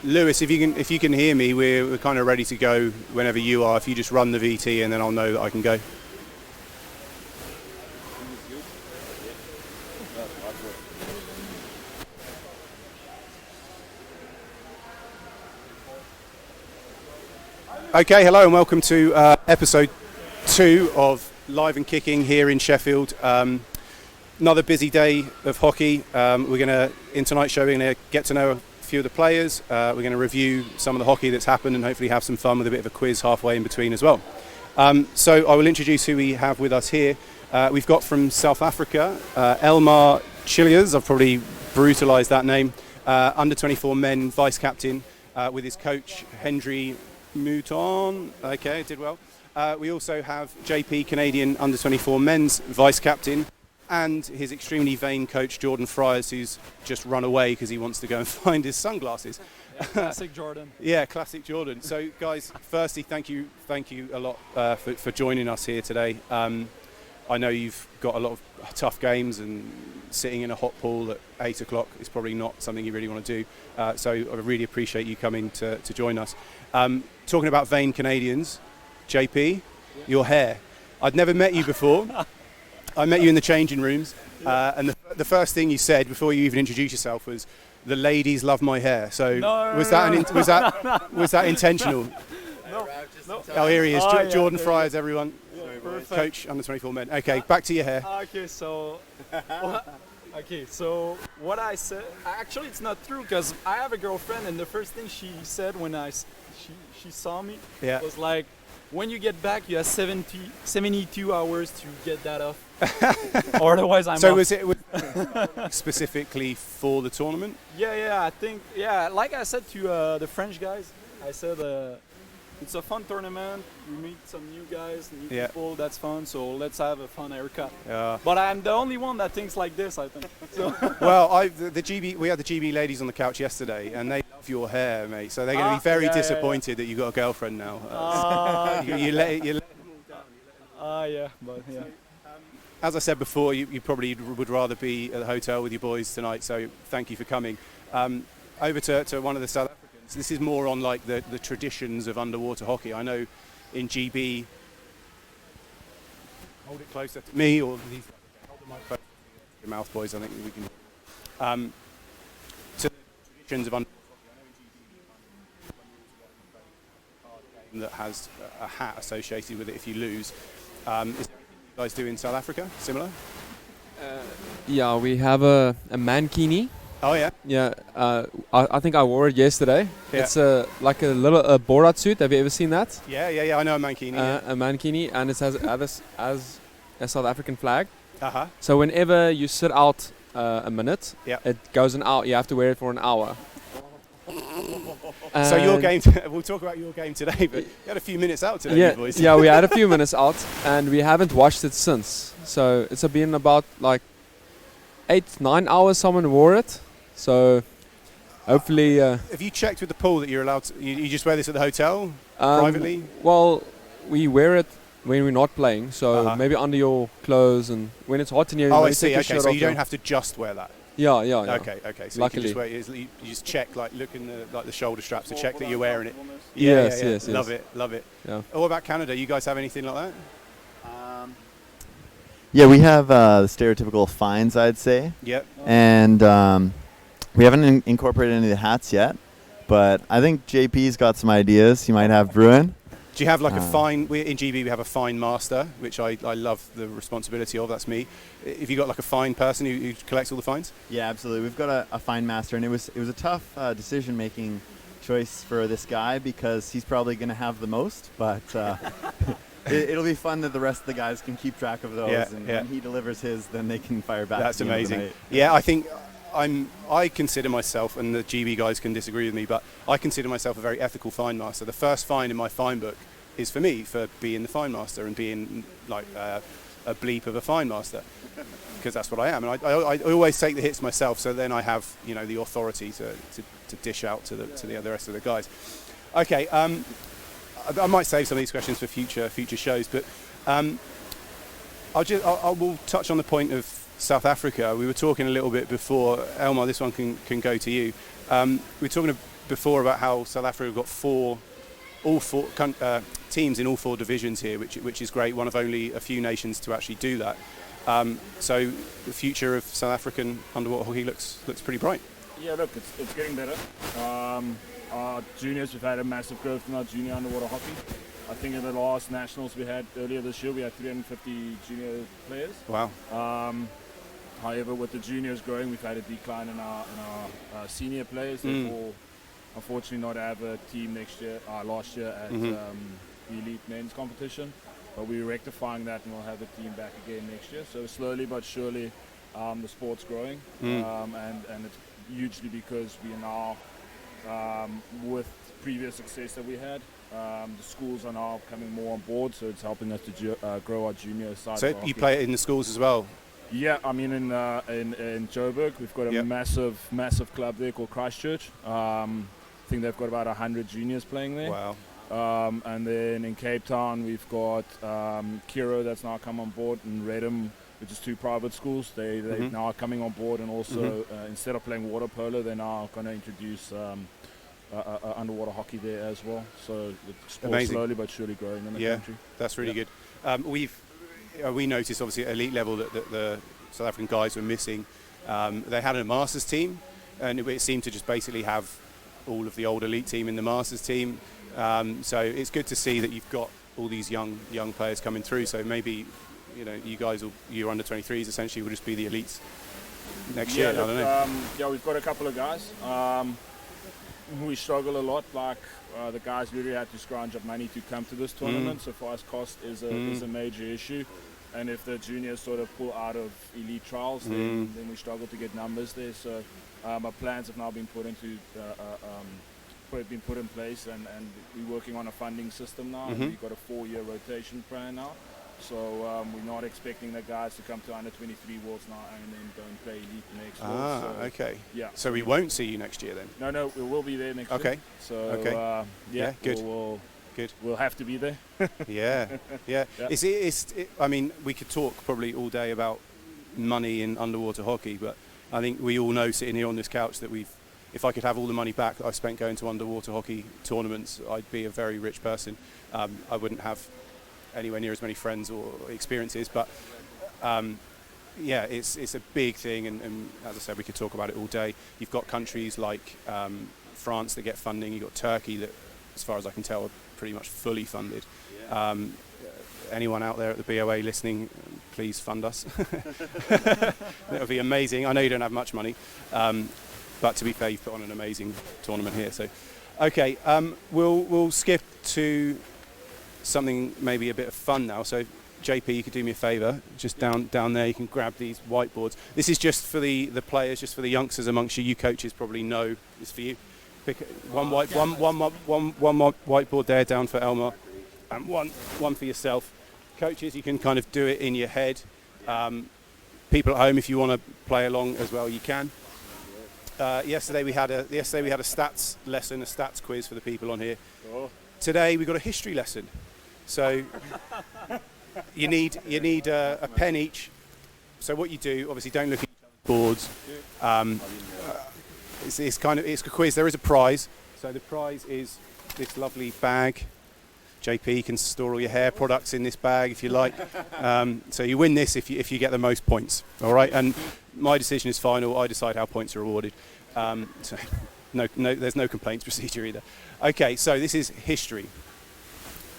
Lewis, if you can hear me, we're kind of ready to go whenever you are. If you just run the VT and then I'll know that I can go. Okay, hello and welcome to episode 2 of Live and Kicking here in Sheffield. Another busy day of hockey. In tonight's show, we're going to get to know a few of the players. We're going to review some of the hockey that's happened and hopefully have some fun with a bit of a quiz halfway in between as well. So I will introduce who we have with us here. We've got from South Africa, Elmar Chilias. I've probably brutalised that name. Under 24 men vice captain with his coach Hendry Mouton. Okay, did well. We also have JP, Canadian under 24 men's vice captain, and his extremely vain coach Jordan Friars, who's just run away because he wants to go and find his sunglasses. Yeah, classic Jordan. Yeah, classic Jordan. So guys, firstly, thank you a lot for joining us here today. I know you've got a lot of tough games, and sitting in a hot pool at 8 o'clock is probably not something you really want to do. So I really appreciate you coming to join us. Talking about vain Canadians, JP, your hair. I'd never met you before. I met you in the changing rooms, and the first thing you said before you even introduced yourself was, "The ladies love my hair." So was that intentional? No. Oh, here he is, Jordan yeah, Friars, everyone. Yeah, Coach under 24 men. Okay, back to your hair. Okay, so what I said, actually it's not true, because I have a girlfriend, and the first thing she said when she saw me was like, when you get back, you have 72 hours to get that off. Or otherwise I'm So off. was it specifically for the tournament? I think, like I said to the French guys, I said it's a fun tournament, you meet some new guys, new people, that's fun, so let's have a fun haircut. But I'm the only one that thinks like this, I think. So Well, we had the GB ladies on the couch yesterday, and they love your hair, mate, so they're going to be very disappointed that you've got a girlfriend now. You let them all down. As I said before, you probably would rather be at the hotel with your boys tonight, so thank you for coming. Over to one of the South Africans. This is more on like the traditions of underwater hockey. I know in GB, hold it closer to me, or hold the microphone to your mouth, boys. I think we can. To the traditions of underwater hockey, I know in GB that has a hat associated with it if you lose. Is there anything you guys do in South Africa similar? Yeah, we have a mankini. Oh yeah. Yeah, I think I wore it yesterday. Yeah. It's like a little Borat suit. Have you ever seen that? Yeah. I know a mankini. A mankini, and it has as a South African flag. Uh-huh. So whenever you sit out a minute, it goes an hour. You have to wear it for an hour. So your game, we'll talk about your game today, but you had a few minutes out today, you boys. Yeah, we had a few minutes out, and we haven't watched it since. So it's been about like 8-9 hours someone wore it. So hopefully... Have you checked with the pool that you're allowed to... You just wear this at the hotel, privately? Well, we wear it when we're not playing, so maybe under your clothes, and when it's hot in here... Oh, I see, okay, so you don't have to just wear that? Yeah. Okay, so luckily. you just check, like, look in the shoulder straps to check that you're wearing it. Yes. Love it. Yeah. What about Canada? You guys have anything like that? Yeah, we have the stereotypical fines, I'd say. Yep. And we haven't incorporated any of the hats yet, but I think JP's got some ideas. He might have Bruin. Do you have like a fine? In GB we have a fine master, which I love the responsibility of. That's me. Have you got like a fine person who collects all the fines? Yeah, absolutely. We've got a fine master, and it was a tough decision-making choice for this guy because he's probably going to have the most, but it'll be fun that the rest of the guys can keep track of those, and when he delivers his, then they can fire back. That's amazing. Yeah, I think I consider myself, and the GB guys can disagree with me, but I consider myself a very ethical fine master. The first fine in my fine book is for me for being the fine master and being like a bleep of a fine master, because that's what I am. And I always take the hits myself, so then I have the authority to dish out to the rest of the guys. Okay, I might save some of these questions for future shows, but I will touch on the point of South Africa. We were talking a little bit before. Elmar, this one can go to you. We were talking before about how South Africa got all four teams in all 4 divisions here, which is great. One of only a few nations to actually do that. So the future of South African underwater hockey looks pretty bright. Yeah, look, it's getting better. Our juniors, we've had a massive growth in our junior underwater hockey. I think in the last nationals we had earlier this year, we had 350 junior players. Wow. However, with the juniors growing, we've had a decline in our senior players. Therefore, unfortunately, not have a team last year at the elite men's competition. But we're rectifying that, and we'll have the team back again next year. So slowly but surely, the sport's growing, and it's hugely because we are now, with previous success that we had, the schools are now coming more on board, so it's helping us to grow our junior side. So you play it in the schools as well? Yeah, I mean in Joburg, we've got a massive club there called Christchurch. I think they've got about 100 juniors playing there. Wow. And then in Cape Town, we've got Kiro that's now come on board, and Redham, which is 2 private schools. They now are coming on board, and also instead of playing water polo, they're now going to introduce underwater hockey there as well. So the sport's slowly but surely growing in the country. That's really good. We noticed obviously at elite level that the South African guys were missing. They had a Masters team, and it seemed to just basically have all of the old elite team in the Masters team. So it's good to see that you've got all these young players coming through. So maybe you guys, your under 23s essentially will just be the elites next year. I don't know. We've got a couple of guys. We struggle a lot. Like the guys really had to scrounge up money to come to this tournament. So for us, cost is a major issue. And if the juniors sort of pull out of elite trials, then we struggle to get numbers there. So our plans have now been put in place, and we're working on a funding system now. And we've got a 4-year rotation plan now. So we're not expecting the guys to come to under 23 Worlds now and then go and play elite next Worlds. So, okay. Yeah. So we won't see you next year then? No, we will be there next year. Okay. So good. Good. We'll have to be there. Yeah. I mean, we could talk probably all day about money in underwater hockey, but I think we all know sitting here on this couch that if I could have all the money back that I've spent going to underwater hockey tournaments, I'd be a very rich person. I wouldn't have anywhere near as many friends or experiences, but it's a big thing, and as I said, we could talk about it all day. You've got countries like France that get funding. You've got Turkey that, as far as I can tell, are pretty much fully funded. Anyone out there at the BOA listening, please fund us. That would be amazing. I know you don't have much money, but to be fair, you've put on an amazing tournament here. So, okay, we'll skip to something maybe a bit of fun now. So JP, you could do me a favour, just down there you can grab these whiteboards. This is just for the players, just for the youngsters amongst you. You coaches probably know it's for you. Pick one whiteboard there down for Elmar, and one for yourself. Coaches, you can kind of do it in your head. People at home, if you want to play along as well, you can. Yesterday we had a stats lesson, a stats quiz for the people on here. Today we got a history lesson. So you need a pen each. So what you do, obviously, don't look at each other's boards. It's a quiz. There is a prize. So the prize is this lovely bag. JP can store all your hair products in this bag if you like. So you win this if you get the most points. All right. And my decision is final. I decide how points are awarded. So no, there's no complaints procedure either. Okay. So this is history.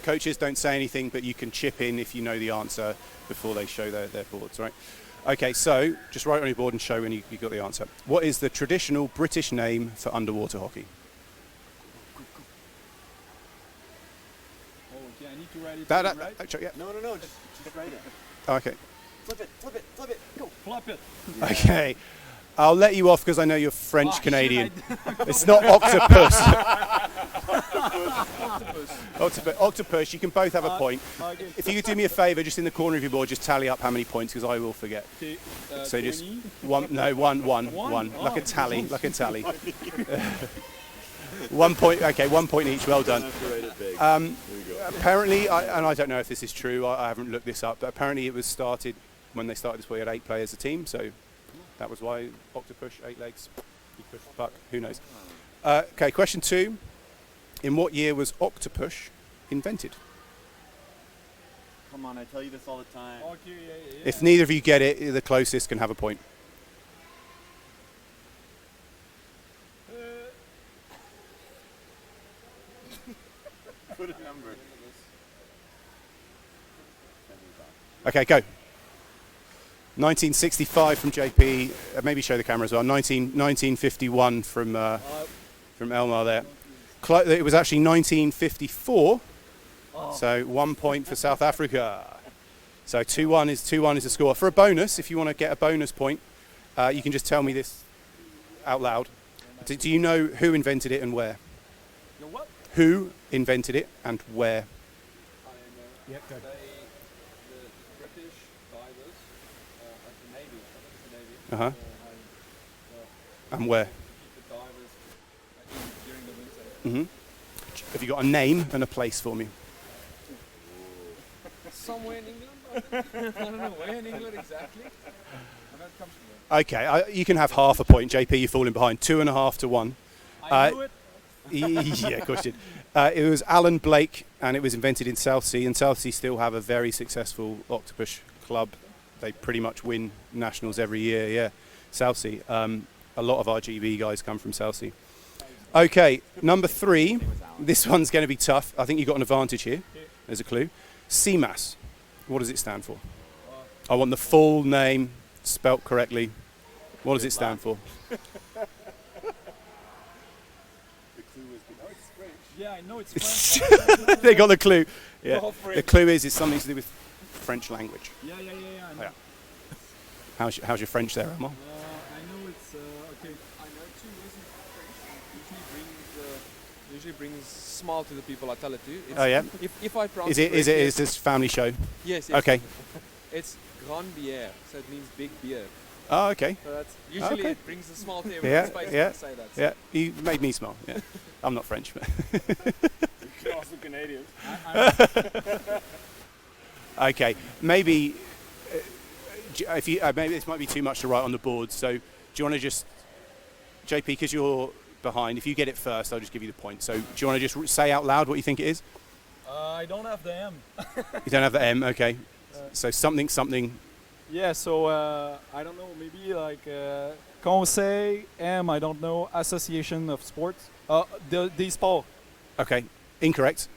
Coaches, don't say anything, but you can chip in if you know the answer before they show their boards, right? Okay, so just write on your board and show when you got the answer. What is the traditional British name for underwater hockey? Oh, okay, I need to write it That, right? actually, yeah. No, just write it. Okay. Flip it, go. Flop it. Okay. I'll let you off because I know you're French Canadian. It's not octopus. Octopus. You can both have a point. Okay. If you could do me a favour, just in the corner of your board, just tally up how many points because I will forget. Okay, So 20? just one. No, one. One? Like a Oh, tally. Like a tally. 1 point. Okay, 1 point each. Well done. Apparently, and I don't know if this is true. I haven't looked this up, but apparently it was started when they started this, we had 8 players a team, so that was why Octopush, 8 legs, you push the puck, who knows. Okay, question 2. In what year was Octopush invented? Come on, I tell you this all the time. Okay, yeah. If neither of you get it, the closest can have a point. Put a number. Okay, go. 1965 from JP. Maybe show the camera as well. 1951 from Elmar there. It was actually 1954. So 1 point for South Africa. So 2-1 is the score. For a bonus, if you want to get a bonus point, you can just tell me this out loud. Do you know who invented it and where? You know what? Who invented it and where? Yeah, go. The British divers at the Navy. Uh-huh. And where? The divers during the winter. Mm-hmm. Have you got a name and a place for me? Somewhere in England? I don't know where in England exactly. I know it comes from there. Okay, you can have half a point. JP, you're falling behind. 2.5 to 1. I knew it. Yeah, of course you did. It was Alan Blake, and it was invented in Southsea, and Southsea still have a very successful Octopush club. They pretty much win nationals every year, yeah. Southsea. A lot of our GB guys come from Southsea. Okay, number 3. This one's going to be tough. I think you've got an advantage here. There's a clue. CMAS. What does it stand for? I want the full name spelt correctly. What does it stand for? Yeah, I know it's French. They got the clue. Yeah. Go for The it. clue is it's something to do with French language. Yeah. I know. Yeah. How's your French there, Emma? I know it's okay. I know 2 years in French usually brings smile to the people I tell it to. It's, Oh yeah. If I pronounce Is this family show? Yes. Okay. It's Grand Bière, so it means big beer. Oh, okay. So that's usually Okay. it brings a smile to Yeah, everyone's face when yeah, I say that. Yeah. You made me smile. Yeah. I'm not French, but You can ask the Canadians. okay. Maybe if you maybe this might be too much to write on the board. So do you want to just JP, because you're behind, if you get it first, I'll just give you the point. So do you want to just say out loud what you think it is? I don't have the M. You don't have the M, okay. So something. Yeah, so I don't know, maybe like Conseil M, I don't know, Association of Sports. The sport. Okay, incorrect.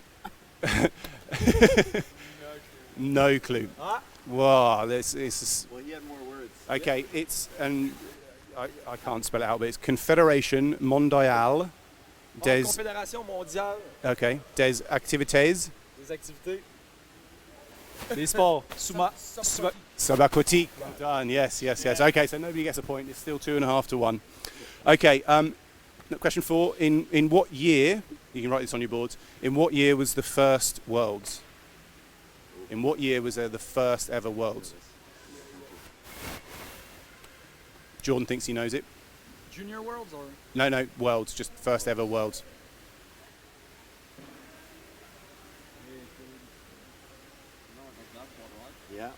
No clue. Ah. Wow, this is Well, he had more words. okay. It's I can't spell it out, but it's Confédération Mondiale des Confédération mondiale okay des activités des activités. Des sports. subaquatiques. Well done. Yes. Okay, so nobody gets a point. It's still 2.5 to 1. Okay. Question 4. In what year? You can write this on your boards. In what year was the first Worlds? In what year was there the first ever Worlds? Jordan thinks he knows it. Junior Worlds or? No, Worlds. Just first ever Worlds. Yeah.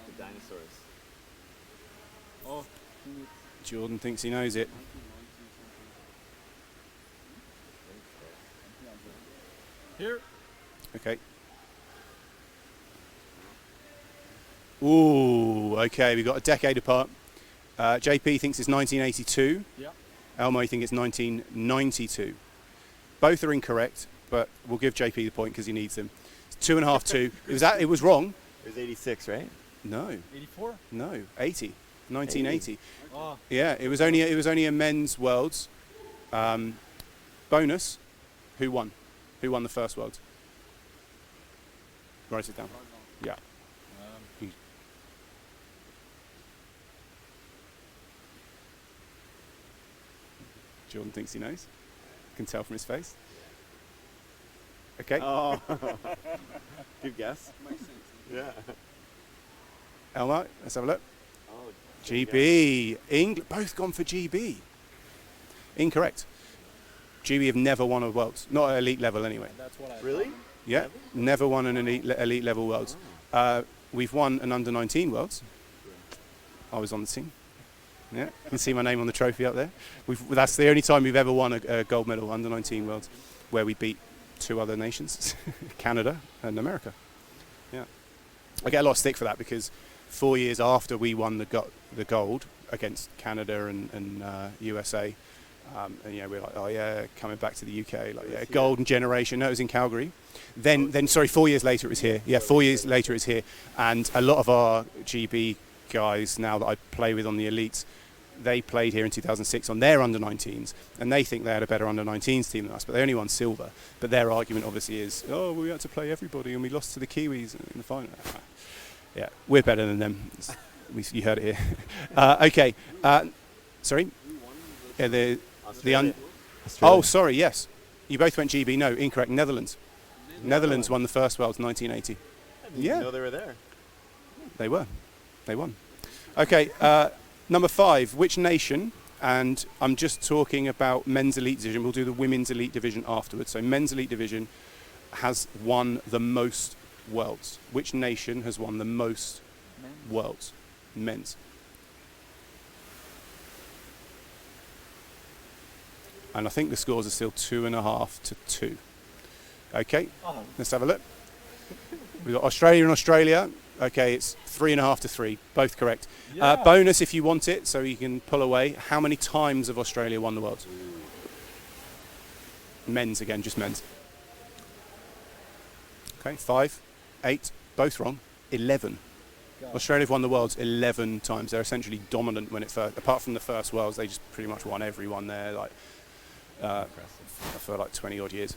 The dinosaurs. Oh. Jordan thinks he knows it. Here. Okay. Ooh, okay, we got a decade apart. JP thinks it's 1982. Yeah. Elmo, you think it's 1992. Both are incorrect, but we'll give JP the point because he needs them. It's 2.5 2. It was wrong. It was 86, right? No, 84. no, 80. 1980. Oh. Yeah, it was only a men's Worlds. Bonus. Who won? Who won the first Worlds? Write it down. Yeah. Jordan thinks he knows. Can tell from his face. Okay. Oh. Good guess. Yeah. Elmar, let's have a look. Oh, GB. Both gone for GB. Incorrect. GB have never won a Worlds. Not at elite level anyway. That's what I Really? thought. Yeah, never won an elite level Worlds. We've won an under-19 Worlds. I was on the team. Yeah, you can see my name on the trophy up there. That's the only time we've ever won a gold medal, under-19 Worlds, where we beat 2 other nations, Canada and America. Yeah, I get a lot of stick for that because 4 years after we won the gold against Canada and USA, and we're like, oh yeah, coming back to the UK, like yeah, golden generation. No, it was in Calgary. Then 4 years later it was here. Yeah, 4 years later it's here, and a lot of our GB guys now that I play with on the elites, they played here in 2006 on their under-19s, and they think they had a better under-19s team than us, but they only won silver. But their argument obviously is, oh, we had to play everybody and we lost to the Kiwis in the final. Yeah, we're better than them. You heard it here. Okay, sorry? Yeah, sorry, yes. You both went GB. No, incorrect. Netherlands. Netherlands won the first Worlds in 1980. I didn't even know they were there. They were. They won. Okay, number 5, which nation, and I'm just talking about men's elite division, we'll do the women's elite division afterwards. So men's elite division has won the most Worlds. Which nation has won the most Worlds? Men's. And I think the scores are still 2.5 to 2. Okay, let's have a look. We've got Australia and Australia. Okay, it's 3.5 to 3, both correct. Yeah. Bonus if you want it, so you can pull away. How many times have Australia won the Worlds? Men's again, just men's. Okay, 5, 8, both wrong. 11. Australia have won the Worlds 11 times. They're essentially dominant when it first. Apart from the first Worlds, they just pretty much won every one there, like for like 20 odd years.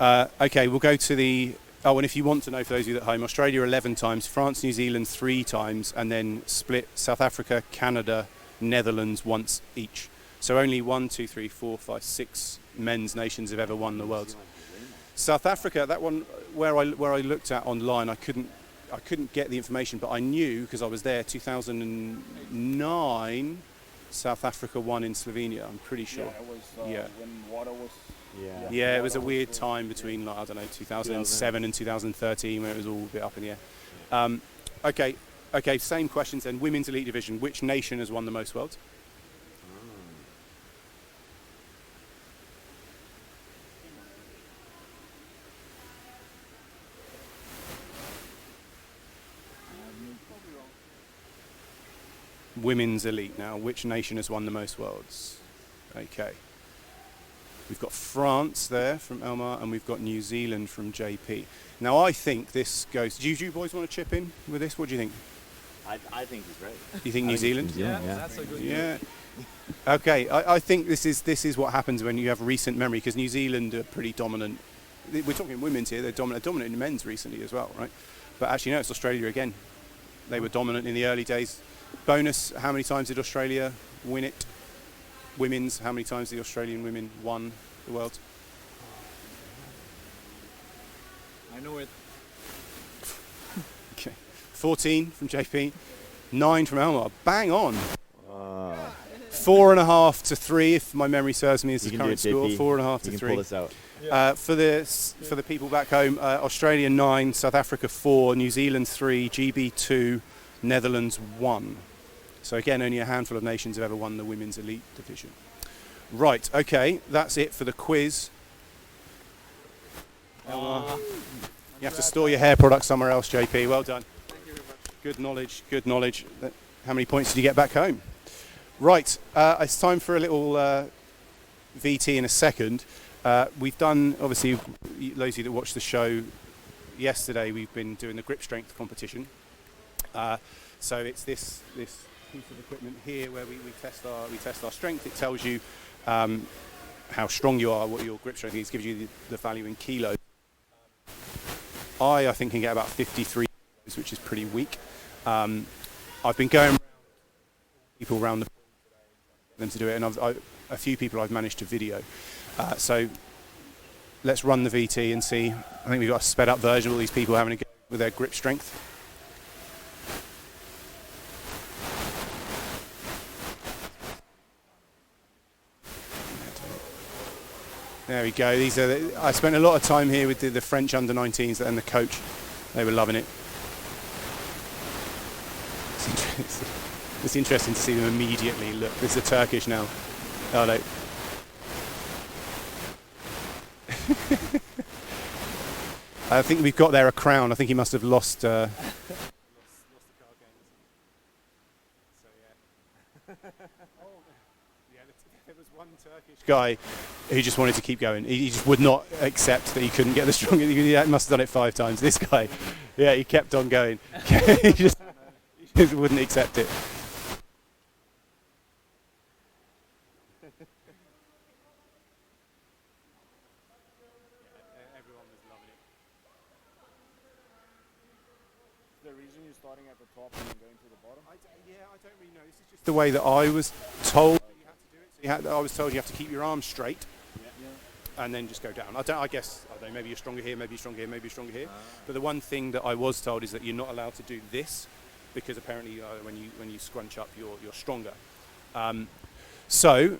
Okay, we'll go to the. Oh, and if you want to know, for those of you at home, Australia 11 times, France, New Zealand 3 times, and then split South Africa, Canada, Netherlands once each. So only 1, 2, 3, 4, 5, 6 men's nations have ever won the Worlds. South Africa, that one where I looked at online, I couldn't get the information, but I knew because I was there. 2009, South Africa won in Slovenia. I'm pretty sure. Yeah, it was when water was. Yeah, it was a weird time between, like, I don't know, 2007 and 2013 where it was all a bit up in the air. Okay, same questions then. Women's elite division, which nation has won the most Worlds? Women's elite now, which nation has won the most Worlds? Okay. We've got France there from Elmar, and we've got New Zealand from JP. Now, I think this goes. Do you boys want to chip in with this? What do you think? I think he's right. You think New Zealand? Yeah, that's a good. Yeah. Okay, I think this is what happens when you have recent memory, because New Zealand are pretty dominant. We're talking women's here. They're dominant in men's recently as well, right? But actually, no, it's Australia again. They were dominant in the early days. Bonus: how many times did Australia win it? Women's, how many times the Australian women won the World? I know it. Okay, 14 from JP, 9 from Elmar. Bang on. 4.5 to 3, if my memory serves me, is the current score. 4.5 to 3. You can pull this out. For the people back home, Australia 9, South Africa 4, New Zealand 3, GB 2, Netherlands 1. So again, only a handful of nations have ever won the women's elite division. Right, okay, that's it for the quiz. You have to store your hair products somewhere else, JP. Well done. Thank you very much. Good knowledge, good knowledge. How many points did you get back home? Right, it's time for a little VT in a second. We've done, obviously, those of you that watched the show yesterday, we've been doing the grip strength competition. So it's this piece of equipment here where we test our strength. It tells you how strong you are, what your grip strength is, gives you the value in kilos. I think can get about 53 kilos, which is pretty weak. I've been going around people around the them to do it, and a few people I've managed to video. So let's run the VT and see. I think we've got a sped up version of all these people having a go with their grip strength. There we go. These are. I spent a lot of time here with the French under-19s and the coach. They were loving it. It's interesting to see them immediately. Look, this is a Turkish now. Oh no. I think we've got there a crown. I think he must have lost. Lost the card games. So yeah. There was one Turkish guy who just wanted to keep going. He just would not accept that he couldn't get the strongest. He must have done it 5 times. This guy, yeah, he kept on going. he just wouldn't accept it. Everyone was loving it. The reason you're starting at the top and then going to the bottom? I don't really know. This is just the way that I was told you had to do it. So I was told you have to keep your arms straight, and then just go down. I guess I don't know, maybe you're stronger here, maybe you're stronger here, maybe you're stronger here. But the one thing that I was told is that you're not allowed to do this, because apparently when you scrunch up, you're stronger. So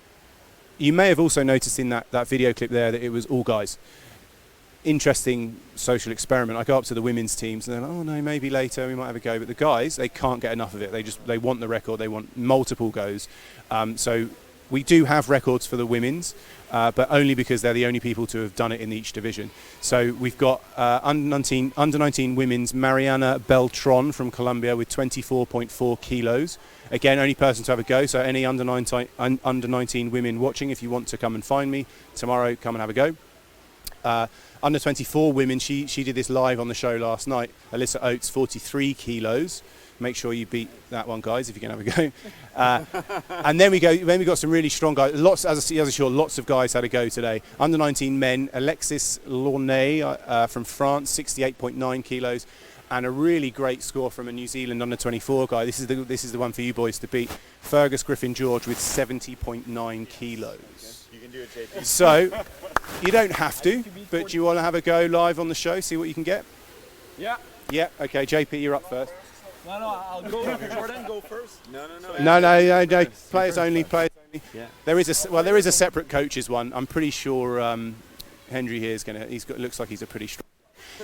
you may have also noticed in that video clip there that it was all guys. Interesting social experiment. I go up to the women's teams and they're like, oh no, maybe later we might have a go. But the guys, they can't get enough of it. They want the record. They want multiple goes. So we do have records for the women's, but only because they're the only people to have done it in each division. So we've got under 19 women's Mariana Beltran from Colombia with 24.4 kilos. Again, only person to have a go. So any under 19 women watching, if you want to come and find me tomorrow, come and have a go. Under 24 women, she did this live on the show last night. Alyssa Oates, 43 kilos. Make sure you beat that one, guys, if you can have a go. And then we got some really strong guys. Lots, as I saw, lots of guys had a go today. Under 19 men, Alexis Launay from France, 68.9 kilos, and a really great score from a New Zealand under 24 guy. This is the one for you boys to beat. Fergus Griffin George with 70.9 kilos. You can do it, JP. So you don't have to, but you want to have a go live on the show, see what you can get? Yeah. Yeah, okay, JP, you're up first. No, I'll go. Jordan, go first. No. Players only. Yeah. There is a separate coaches one. I'm pretty sure Henry here is looks like he's a pretty strong.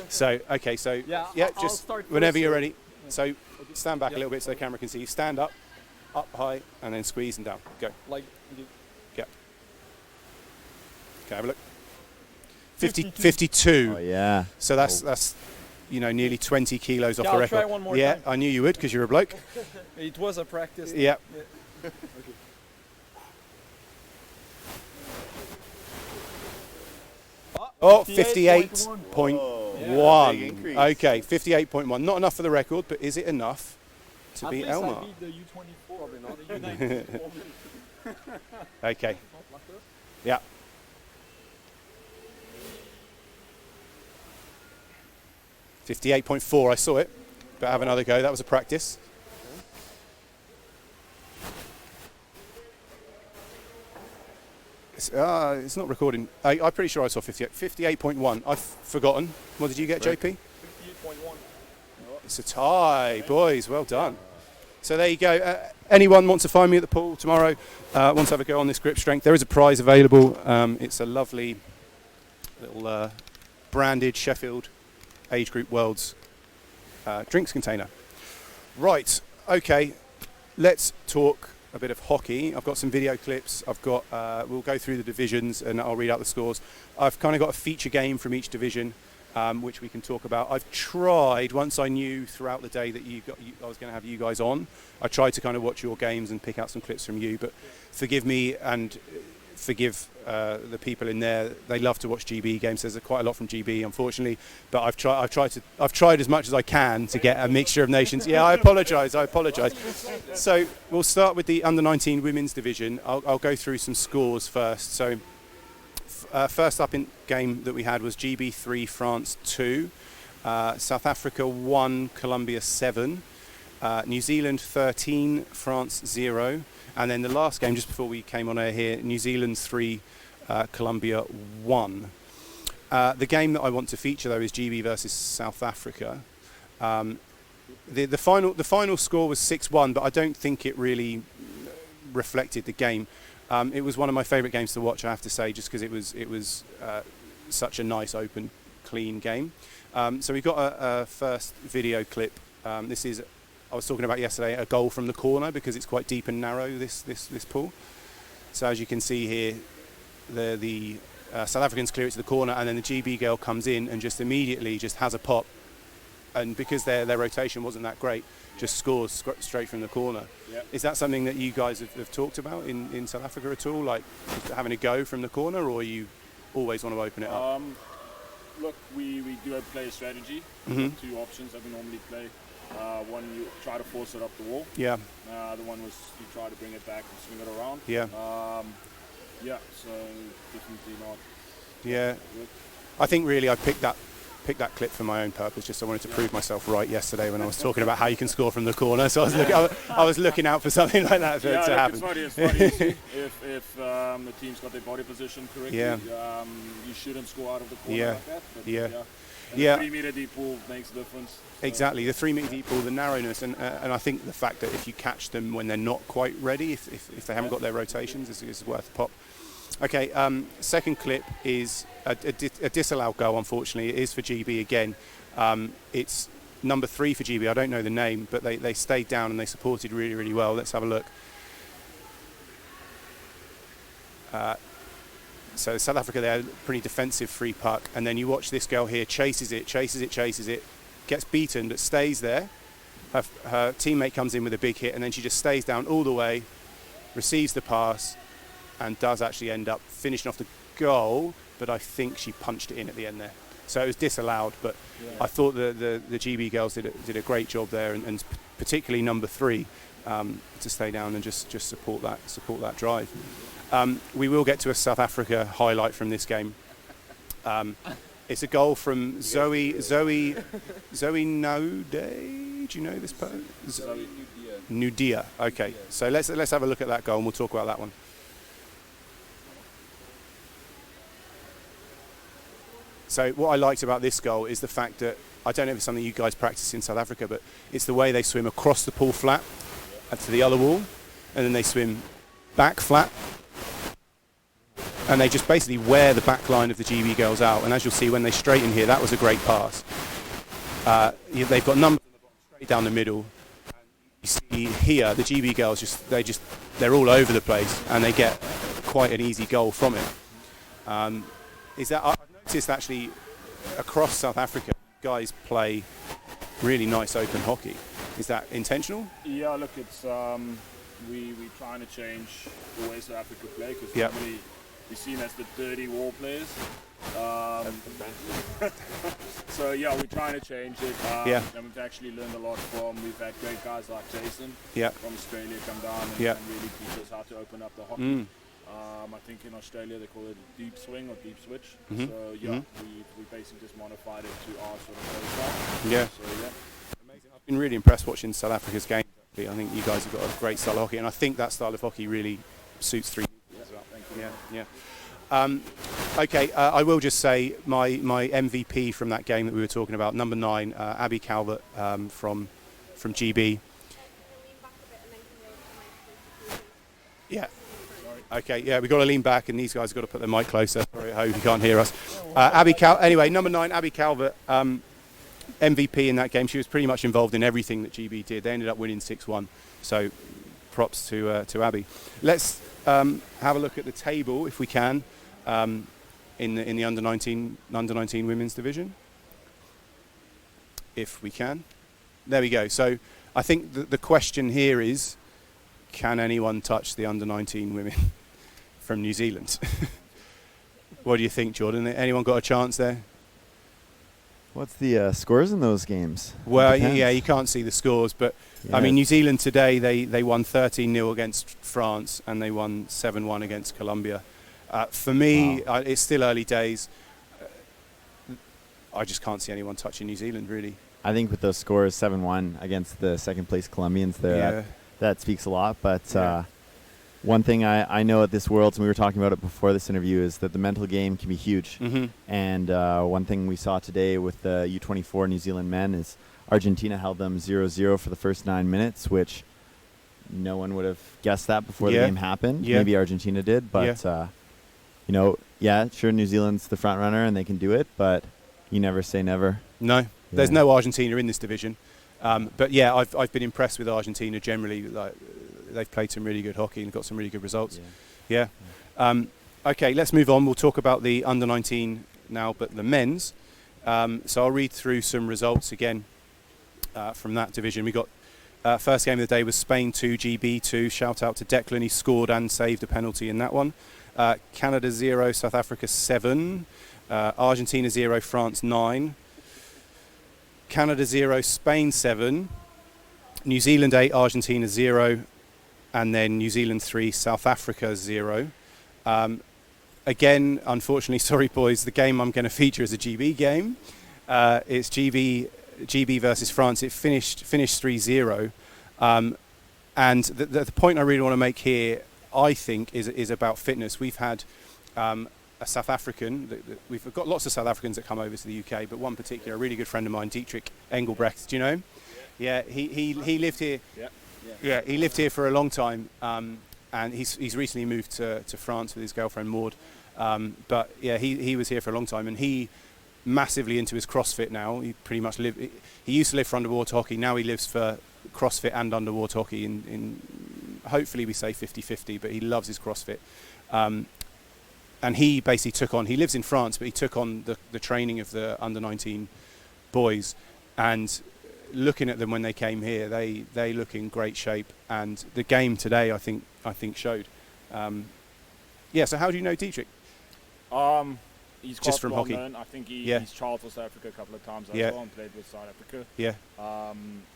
So okay, so just whenever you're ready. Yeah. So stand back a little bit so the camera can see you. Stand up high, and then squeeze and down. Go. Like. Yeah. Okay, have a look. 52. Oh yeah. So that's nearly 20 kilos off the I'll record. try one more yeah, time. I knew you would because you're a bloke. It was a practice. Yeah. Okay. Oh, 58.1. Yeah, okay, 58.1. Not enough for the record, but is it enough to beat Elmar? I beat the U24. Probably not. The U19. Okay. Yeah. .4. I saw it, but have another go. That was a practice. It's not recording. I'm pretty sure I saw 58. 58.1. I've forgotten. What did you get, JP? 58.1. It's a tie, boys. Well done. So there you go. Anyone wants to find me at the pool tomorrow, wants to have a go on this grip strength, there is a prize available. It's a lovely little branded Sheffield Age Group Worlds drinks container. Right, okay, let's talk a bit of hockey. I've got some video clips. We'll go through the divisions and I'll read out the scores. I've kind of got a feature game from each division, which we can talk about. I've tried, once I knew throughout the day that I was going to have you guys on, I tried to kind of watch your games and pick out some clips from you, but forgive me and forgive the people in there. They love to watch GB games. There's quite a lot from GB, unfortunately, but I've tried as much as I can to get a mixture of nations. Yeah, I apologise. So we'll start with the under-19 women's division. I'll go through some scores first. So first up in game that we had was GB 3, France 2, South Africa 1, Colombia 7, New Zealand 13, France 0. And then the last game, just before we came on air here, New Zealand 3, Colombia 1. The game that I want to feature, though, is GB versus South Africa. The final score was 6-1, but I don't think it really reflected the game. It was one of my favourite games to watch, I have to say, just because it was such a nice, open, clean game. So we've got a first video clip. This is, I was talking about yesterday, a goal from the corner, because it's quite deep and narrow, this pool. So as you can see here, the South Africans clear it to the corner, and then the GB girl comes in and just immediately just has a pop, and because their rotation wasn't that great, just scores straight from the corner. Yep. Is that something that you guys have talked about in South Africa at all, like having a go from the corner, or you always want to open it up? Look, we do have play strategy. Mm-hmm. Two options that we normally play. One, you try to force it up the wall. Yeah. The other one was you try to bring it back and swing it around. Yeah. Yeah. So definitely not. Yeah. I think really I picked that clip for my own purpose. Just I wanted to prove myself right yesterday when I was talking about how you can score from the corner. So I was looking out for something like that to happen. It's not easy. If the team's got their body position correctly, you shouldn't score out of the corner like that. But the 3 meter deep pool makes a difference. Exactly, the 3 meter deep pool, the narrowness, and I think the fact that if you catch them when they're not quite ready, if they haven't got their rotations, is worth a pop. Okay, second clip is a disallowed goal, unfortunately. It is for GB again. It's number 3 for GB. I don't know the name, but they stayed down and they supported really, really well. Let's have a look. So South Africa there, pretty defensive free puck. And then you watch this girl here, chases it, gets beaten, but stays there. Her teammate comes in with a big hit, and then she just stays down all the way, receives the pass, and does actually end up finishing off the goal, but I think she punched it in at the end there. So it was disallowed, but I thought the GB girls did a great job there, and particularly number 3 to stay down and just support that drive. We will get to a South Africa highlight from this game. It's a goal from Zoe Naude. Do you know this person? Zoe Nudia. Okay, so let's have a look at that goal and we'll talk about that one. So what I liked about this goal is the fact that, I don't know if it's something you guys practice in South Africa, but it's the way they swim across the pool flat and to the other wall, and then they swim back flat, and they just basically wear the back line of the GB girls out. And as you'll see when they straighten here, that was a great pass. They've got numbers on the bottom, straight down the middle. You see here, the GB girls they're all over the place, and they get quite an easy goal from it. I've noticed actually across South Africa, guys play really nice open hockey. Is that intentional? Yeah, look, it's we're trying to change the way South Africa play, because normally we're seen as the dirty wall players. So we're trying to change it. And we've actually learned a lot we've had great guys like Jason from Australia come down and really teach us how to open up the hockey. I think in Australia they call it a deep swing or deep switch. Mm-hmm. So we basically just modified it to our sort of play style. Yeah. So amazing. I've been really impressed watching South Africa's game. I think you guys have got a great style of hockey, and I think that style of hockey really suits 3 as well. Thank you. Okay, I will just say my MVP from that game that we were talking about, number 9, Abby Calvert from GB. Yeah. Okay, we've got to lean back, and these guys have got to put their mic closer. Sorry, I hope you can't hear us. Anyway, number 9, Abby Calvert, MVP in that game. She was pretty much involved in everything that GB did. They ended up winning 6-1. So, props to Abby. Let's have a look at the table, if we can, in the under 19 women's division. If we can, there we go. So, I think the question here is, can anyone touch the under 19 women from New Zealand? What do you think, Jordan? Anyone got a chance there? What's the scores in those games? Well, you can't see the scores, but I mean, New Zealand today, they won 13-0 against France, and they won 7-1 against Colombia. For me, it's still early days. I just can't see anyone touching New Zealand, really. I think with those scores, 7-1 against the second-place Colombians there, that speaks a lot. But one thing I know at this Worlds, and we were talking about it before this interview, is that the mental game can be huge. Mm-hmm. And one thing we saw today with the U24 New Zealand men is Argentina held them 0-0 for the first 9 minutes, which no one would have guessed that before the Yeah. game happened. Yeah. Maybe Argentina did, but sure, New Zealand's the front runner and they can do it, but you never say never. No, there's Yeah. no Argentina in this division. But yeah, I've been impressed with Argentina generally. Like, they've played some really good hockey and got some really good results. Yeah. Okay, let's move on. We'll talk about the under-19 now, but the men's. So I'll read through some results again from that division. We got first game of the day was Spain 2, GB 2. Shout out to Declan. He scored and saved a penalty in that one. Canada 0, South Africa 7. Argentina 0, France 9. Canada 0, Spain 7. New Zealand 8, Argentina 0. And then New Zealand 3, South Africa 0. Again, unfortunately, sorry boys, the game I'm going to feature is a GB game. It's GB versus France. It finished 3-0. And the point I really want to make here, I think, is about fitness. We've had a South African. We've got lots of South Africans that come over to the UK, but one particular, a really good friend of mine, Dietrich Engelbrecht. Do you know him? Yeah, he lived here. Yeah, he lived here for a long time. And he's recently moved to France with his girlfriend Maud. But yeah, he was here for a long time, and he massively into his CrossFit now. He pretty much he used to live for underwater hockey. Now he lives for CrossFit and underwater hockey. In hopefully we say 50-50, but he loves his CrossFit. And he basically took on. He lives in France, but he took on the training of the under-19 boys. And looking at them when they came here, they look in great shape. And the game today, I think showed. So how do you know Dietrich? He's Just quite from well hockey. known. I think he's trialled for South Africa a couple of times as well and played with South Africa. Yeah.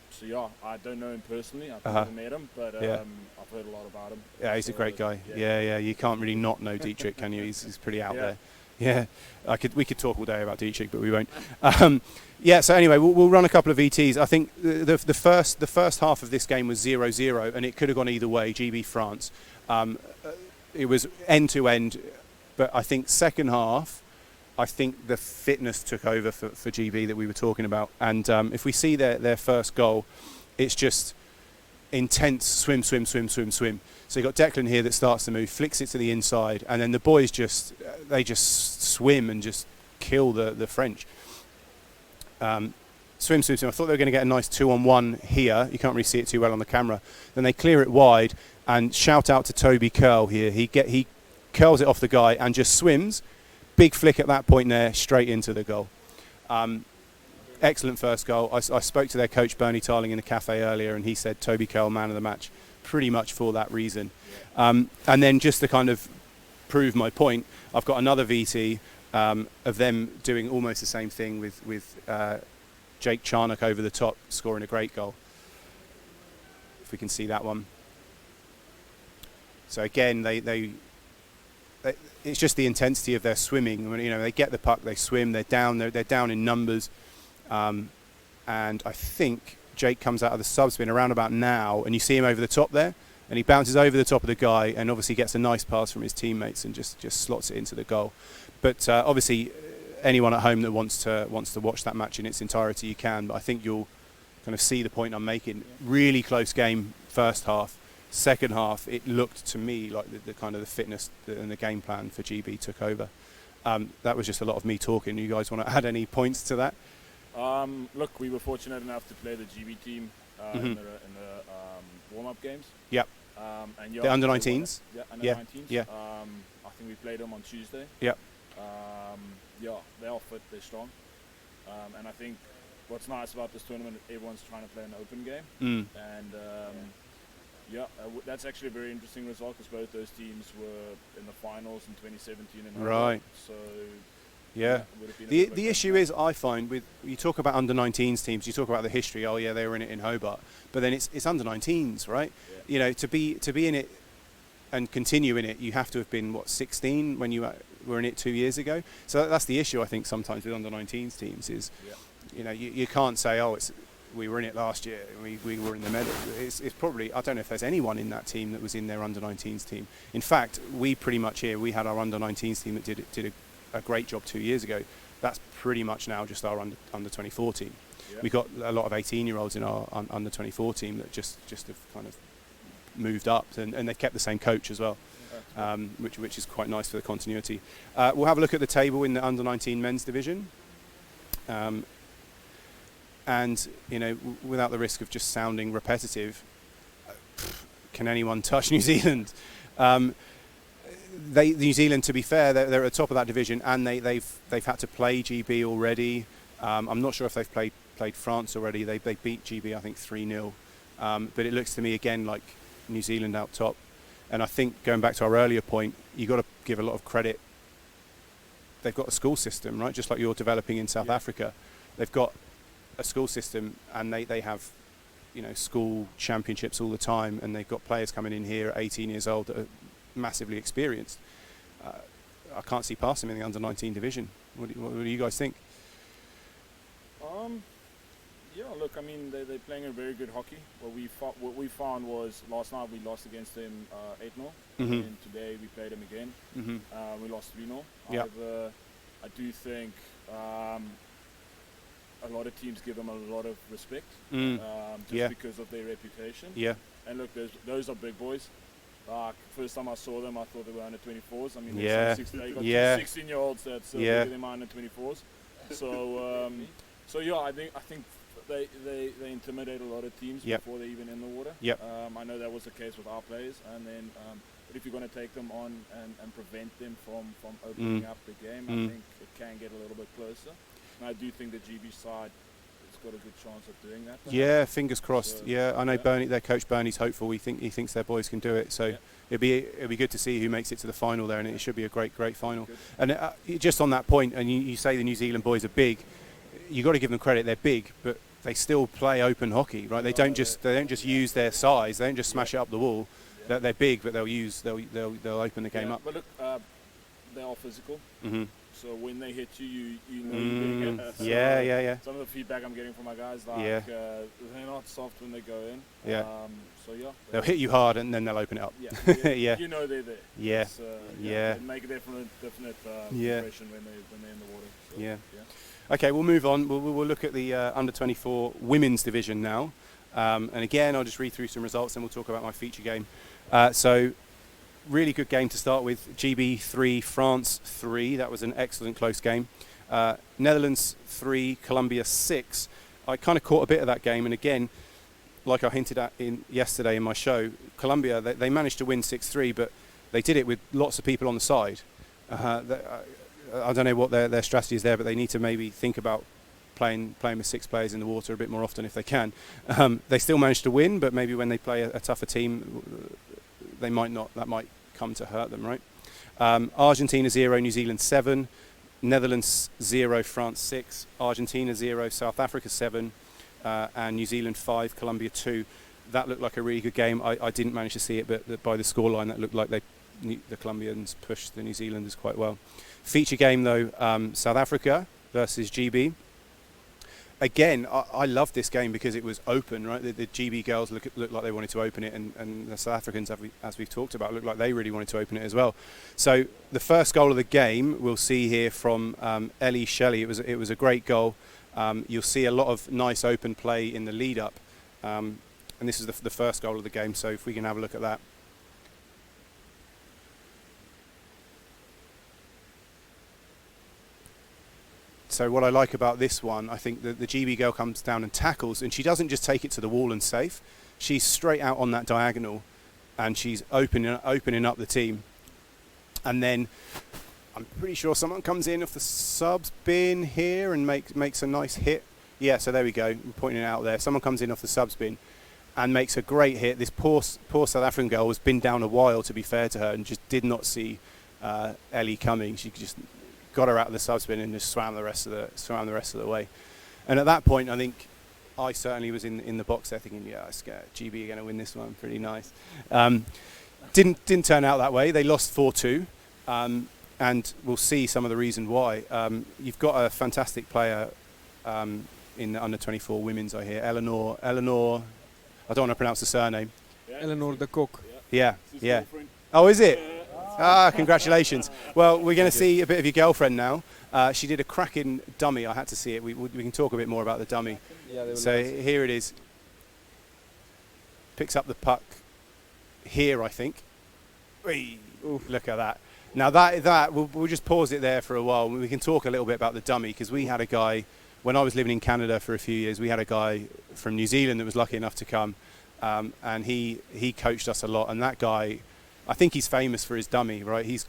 So yeah, I don't know him personally. I've never met him, but I've heard a lot about him. Yeah, he's a great guy. Yeah. You can't really not know Dietrich, can you? He's pretty out there. Yeah. We could talk all day about Dietrich, but we won't. So anyway, we'll run a couple of VTs. I think the first half of this game was 0-0, and it could have gone either way. GB France. It was end to end, but I think second half, I think the fitness took over for GB that we were talking about. And if we see their first goal, it's just intense swim. So you got Declan here that starts to move, flicks it to the inside, and then the boys just swim and just kill the French. Swim. I thought they were going to get a nice 2-on-1 here. You can't really see it too well on the camera. Then they clear it wide, and shout out to Toby Curl here. He curls it off the guy and just swims. Big flick at that point there, straight into the goal. Excellent first goal. I spoke to their coach, Bernie Tarling, in the cafe earlier, and he said Toby Curl, man of the match, pretty much for that reason. And then just to kind of prove my point, I've got another VT of them doing almost the same thing with Jake Charnock over the top, scoring a great goal. If we can see that one. So again, it's just the intensity of their swimming. When, they get the puck, they swim. They're down in numbers, and I think Jake comes out of the sub spin around about now, and you see him over the top there, and he bounces over the top of the guy, and obviously gets a nice pass from his teammates and just slots it into the goal. But obviously, anyone at home that wants to watch that match in its entirety, you can. But I think you'll kind of see the point I'm making. Really close game first half. Second half, it looked to me like the kind of the fitness and the game plan for GB took over. That was just a lot of me talking. You guys want to add any points to that? Look, we were fortunate enough to play the GB team in the warm-up games. Yep. And the under-19s? Yeah, under-19s. Yeah. I think we played them on Tuesday. Yep. They are fit, they're strong. And I think what's nice about this tournament, everyone's trying to play an open game. And that's actually a very interesting result because both those teams were in the finals in 2017 and right. So yeah. The issue is, I find, with you talk about under-19s teams, you talk about the history. Oh yeah, they were in it in Hobart, but then it's under-19s, right? Yeah. To be in it and continue in it, you have to have been 16 when you were in it 2 years ago. So that's the issue I think sometimes with under-19s teams is, you can't say we were in it last year. We were in the medal. It's probably, I don't know if there's anyone in that team that was in their under-19s team. In fact, we pretty much here, we had our under-19s team that did a great job 2 years ago. That's pretty much now just our under 24 team. Yeah. We got a lot of 18-year-olds in our under 24 team that just have kind of moved up, and they've kept the same coach as well, which is quite nice for the continuity. We'll have a look at the table in the under-19 men's division. And, you know, without the risk of just sounding repetitive, can anyone touch New Zealand? New Zealand, to be fair, they're at the top of that division, and they've had to play GB already. I'm not sure if they've played France already. They beat GB, I think, 3-0. But it looks to me again like New Zealand out top. And I think going back to our earlier point, you've got to give a lot of credit. They've got a school system, right? Just like you're developing in South Africa. They've got a school system, and they have, you know, school championships all the time, and they've got players coming in here at 18 years old that are massively experienced. I can't see past them in the under-19 division. What do you guys think? Yeah, look, I mean, they're playing a very good hockey. What we found was last night we lost against them 8-0, and today we played them again. We lost 3-0. However, I do think a lot of teams give them a lot of respect just because of their reputation. And look, those are big boys. First time I saw them, I thought they were under 24s. I mean, they got 16-year-olds that's them under 24s. So yeah, I think they intimidate a lot of teams before they're even in the water. I know that was the case with our players, and then but if you're going to take them on and prevent them from opening up the game, I think it can get a little bit closer. And I do think the GB side has got a good chance of doing that. Yeah, fingers crossed. So, I know Bernie, their coach Bernie's hopeful. He thinks their boys can do it. So it'll be good to see who makes it to the final there, and it should be a great final. Good. And just on that point, and you say the New Zealand boys are big. You got to give them credit. They're big, but they still play open hockey, right? They don't just use their size. They don't just smash it up the wall. They're big, but they'll open the game up. But look, they are physical. So when they hit you, you know you're getting it. So some of the feedback I'm getting from my guys, they're not soft when they go in. They'll hit you hard and then they'll open it up. You know they're there. They make a definite impression when they're in the water. So, Okay, we'll move on. We'll look at the under-24 women's division now. And again, I'll just read through some results and we'll talk about my feature game. So really good game to start with. GB 3, France 3. That was an excellent close game. Netherlands 3, Colombia 6. I kind of caught a bit of that game, and again, like I hinted at yesterday in my show, Colombia, they managed to win 6-3, but they did it with lots of people on the side. I don't know what their strategy is there, but they need to maybe think about playing with 6 players in the water a bit more often if they can. They still managed to win, but maybe when they play a tougher team, they might not. That might come to hurt them, right? Argentina 0, New Zealand 7, Netherlands 0, France 6, Argentina 0, South Africa 7, and New Zealand 5, Colombia 2. That looked like a really good game. I didn't manage to see it, but by the scoreline, that looked like the Colombians pushed the New Zealanders quite well. Feature game though, South Africa versus GB. Again, I love this game because it was open, right? The GB girls looked like they wanted to open it, and the South Africans, as we've talked about, looked like they really wanted to open it as well. So the first goal of the game we'll see here from Ellie Shelley. It was a great goal. You'll see a lot of nice open play in the lead up, and this is the first goal of the game. So if we can have a look at that. So what I like about this one, I think the GB girl comes down and tackles, and she doesn't just take it to the wall and safe. She's straight out on that diagonal, and she's opening up the team. And then I'm pretty sure someone comes in off the subs bin here and makes a nice hit. Yeah, so there we go. I'm pointing it out there. Someone comes in off the subs bin and makes a great hit. This poor South African girl has been down a while, to be fair to her, and just did not see Ellie coming. She just got her out of the subspin and just swam the rest of the way. And at that point, I think I certainly was in the box there thinking, yeah, GB are going to win this one. Pretty nice. Didn't turn out that way. They lost 4-2, and we'll see some of the reason why. You've got a fantastic player in the under-24 women's, I hear. Eleanor. I don't want to pronounce the surname. Eleanor de Kok. Yeah. Oh, is it? Congratulations. Well, we're going to see a bit of your girlfriend now. She did a cracking dummy. I had to see it. We can talk a bit more about the dummy. Yeah, so here it is. Picks up the puck here, I think. Look at that. Now that we'll just pause it there for a while. We can talk a little bit about the dummy, because we had a guy, when I was living in Canada for a few years, we had a guy from New Zealand that was lucky enough to come, and he coached us a lot. And that guy, I think he's famous for his dummy, right? He's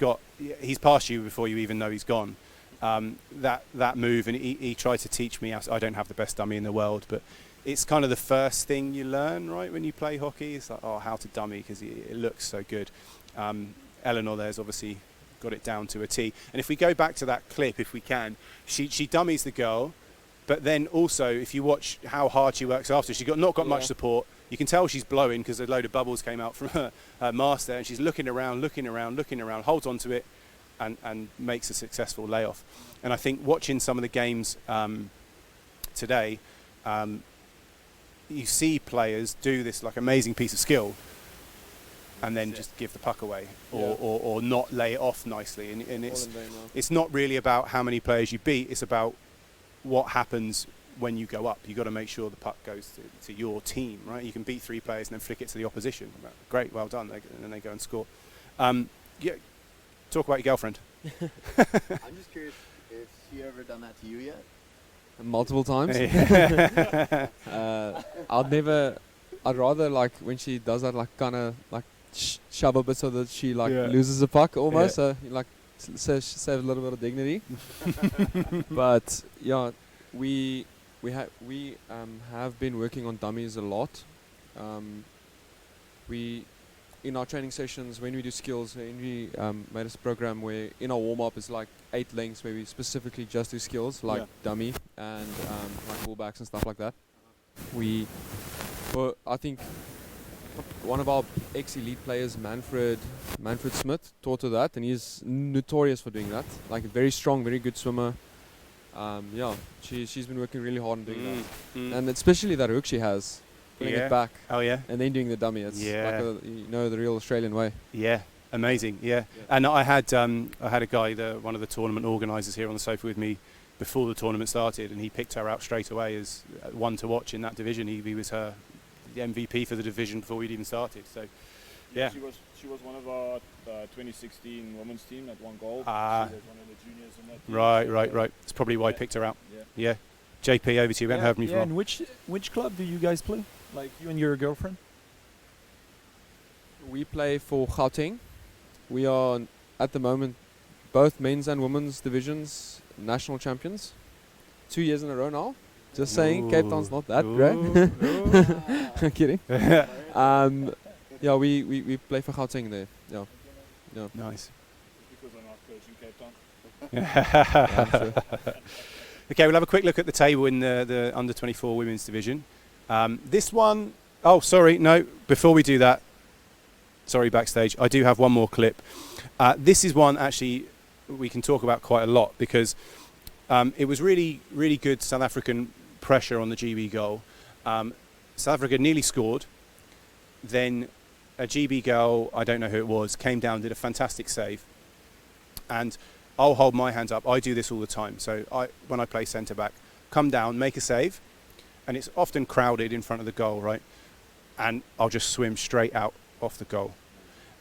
passed you before you even know he's gone. That move, and he tried to teach me. I don't have the best dummy in the world, but it's kind of the first thing you learn, right, when you play hockey. It's like, how to dummy, because it looks so good. Eleanor there's obviously got it down to a T. And if we go back to that clip, if we can, she dummies the girl, but then also if you watch how hard she works after, she's not got much support. You can tell she's blowing because a load of bubbles came out from her mask there, and she's looking around, holds onto it, and makes a successful layoff. And I think watching some of the games today, you see players do this like amazing piece of skill, and then just give the puck away, or not lay it off nicely. And it's not really about how many players you beat. It's about what happens when you go up. You've got to make sure the puck goes to your team, right? You can beat 3 players and then flick it to the opposition. Great, well done. And then they go and score. Talk about your girlfriend. I'm just curious if she ever done that to you yet? Multiple times. I'd rather, like, when she does that, like, kind of, like, shove a bit so that she, like, loses the puck almost. So, like, save a little bit of dignity. But, yeah, we have been working on dummies a lot. In our training sessions, when we do skills, we made this program where in our warm-up is like 8 lengths where we specifically just do skills, like dummy and like fullbacks and stuff like that. I think one of our ex-elite players, Manfred Smith, taught her that, and he's notorious for doing that. Like a very strong, very good swimmer. She's been working really hard on doing that, and especially that hook she has. Putting it back. Oh yeah. And then doing the dummy. It's like the real Australian way. Yeah. Amazing. Yeah. And I had a guy, one of the tournament organisers here on the sofa with me before the tournament started, and he picked her out straight away as one to watch in that division. He was the MVP for the division before we'd even started. So yeah. She was one of our 2016 women's team that won gold. She was one of the juniors in that team. Right. That's probably why I picked her out. Yeah. JP, over to you. We haven't heard from you for a while. And which club do you guys play? Like you and your girlfriend? We play for Gauteng. We are, at the moment, both men's and women's divisions national champions. 2 years in a row now. Just saying, Cape Town's not that great. I'm kidding. We play for Gauteng there. Yeah. Nice. Because I'm not coaching Cape Town. Okay, we'll have a quick look at the table in the under 24 women's division. This one, before we do that, sorry, backstage, I do have one more clip. This is one actually we can talk about quite a lot because it was really, really good South African pressure on the GB goal. South Africa nearly scored. Then a GB girl, I don't know who it was, came down, did a fantastic save. And I'll hold my hands up. I do this all the time. So when I play centre back, come down, make a save, and it's often crowded in front of the goal, right? And I'll just swim straight out off the goal.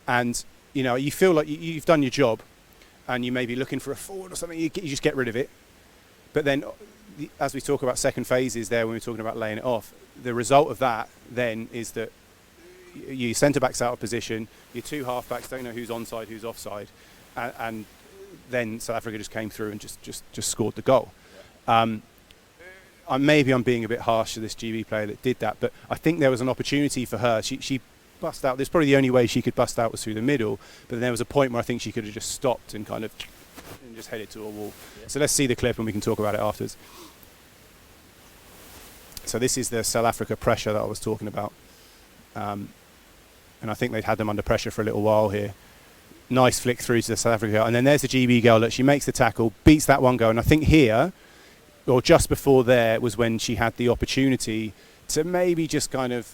And, you feel like you've done your job, and you may be looking for a forward or something, you just get rid of it. But then, as we talk about second phases there, when we're talking about laying it off, the result of that then is that your centre-back's out of position, your 2 half-backs don't know who's onside, who's offside, and then South Africa just came through and just scored the goal. Maybe I'm being a bit harsh to this GB player that did that, but I think there was an opportunity for her. She bust out. There's probably the only way she could bust out was through the middle, but then there was a point where I think she could have just stopped and just headed to a wall. Yeah. So let's see the clip and we can talk about it afterwards. So this is the South Africa pressure that I was talking about. And I think they'd had them under pressure for a little while here. Nice flick through to the South Africa. And then there's the GB girl. Look, she makes the tackle, beats that one goal. And I think here, or just before there, was when she had the opportunity to maybe just kind of